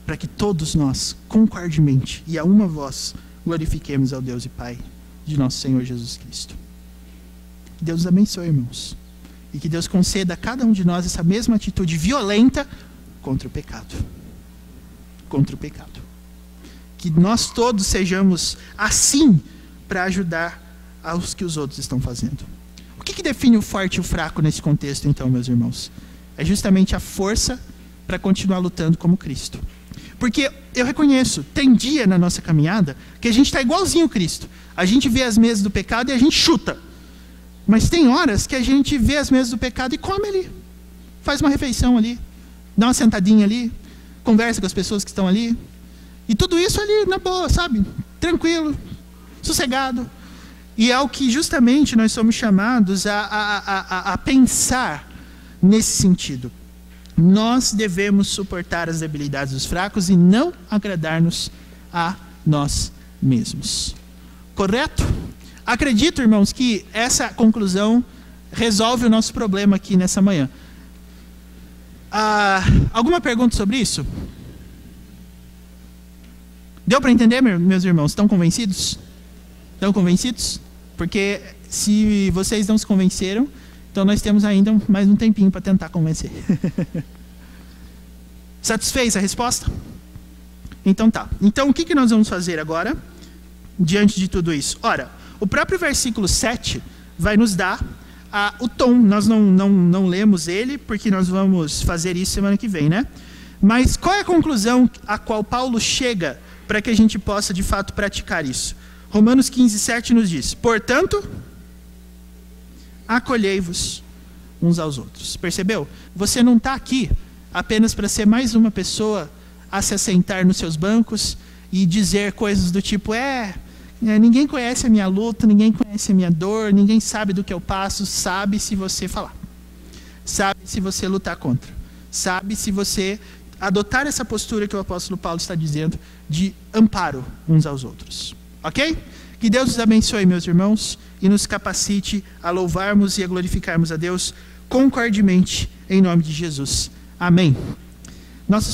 Speaker 1: Para que todos nós, concordemente e a uma voz, glorifiquemos ao Deus e Pai de nosso Senhor Jesus Cristo. Que Deus nos abençoe, irmãos. E que Deus conceda a cada um de nós essa mesma atitude violenta contra o pecado. Contra o pecado. Que nós todos sejamos assim para ajudar aos que os outros estão fazendo. O que define o forte e o fraco nesse contexto, então, meus irmãos? É justamente a força para continuar lutando como Cristo. Porque eu reconheço, tem dia na nossa caminhada que a gente está igualzinho Cristo. A gente vê as mesas do pecado e a gente chuta. Mas tem horas que a gente vê as mesas do pecado e come ali. Faz uma refeição ali, dá uma sentadinha ali, conversa com as pessoas que estão ali. E tudo isso ali na boa, sabe? Tranquilo, sossegado. E é o que justamente nós somos chamados a pensar nesse sentido. Nós devemos suportar as debilidades dos fracos e não agradar-nos a nós mesmos. Correto? Acredito, irmãos, que essa conclusão resolve o nosso problema aqui nessa manhã. Alguma pergunta sobre isso? Deu para entender, meus irmãos? Estão convencidos? Estão convencidos? Porque se vocês não se convenceram, Então nós temos ainda mais um tempinho para tentar convencer. Satisfez a resposta? Então tá. Então o que nós vamos fazer agora, diante de tudo isso? Ora, o próprio versículo 7 vai nos dar o tom. Nós não lemos ele, porque nós vamos fazer isso semana que vem, né? Mas qual é a conclusão a qual Paulo chega para que a gente possa, de fato, praticar isso? Romanos 15, 7 nos diz: portanto, acolhei-vos uns aos outros. Percebeu? Você não está aqui apenas para ser mais uma pessoa a se assentar nos seus bancos e dizer coisas do tipo, ninguém conhece a minha luta, ninguém conhece a minha dor, ninguém sabe do que eu passo, sabe se você falar, sabe se você lutar contra, sabe se você adotar essa postura que o apóstolo Paulo está dizendo, de amparo uns aos outros. Ok? Que Deus nos abençoe, meus irmãos, e nos capacite a louvarmos e a glorificarmos a Deus concordemente, em nome de Jesus. Amém. Nossa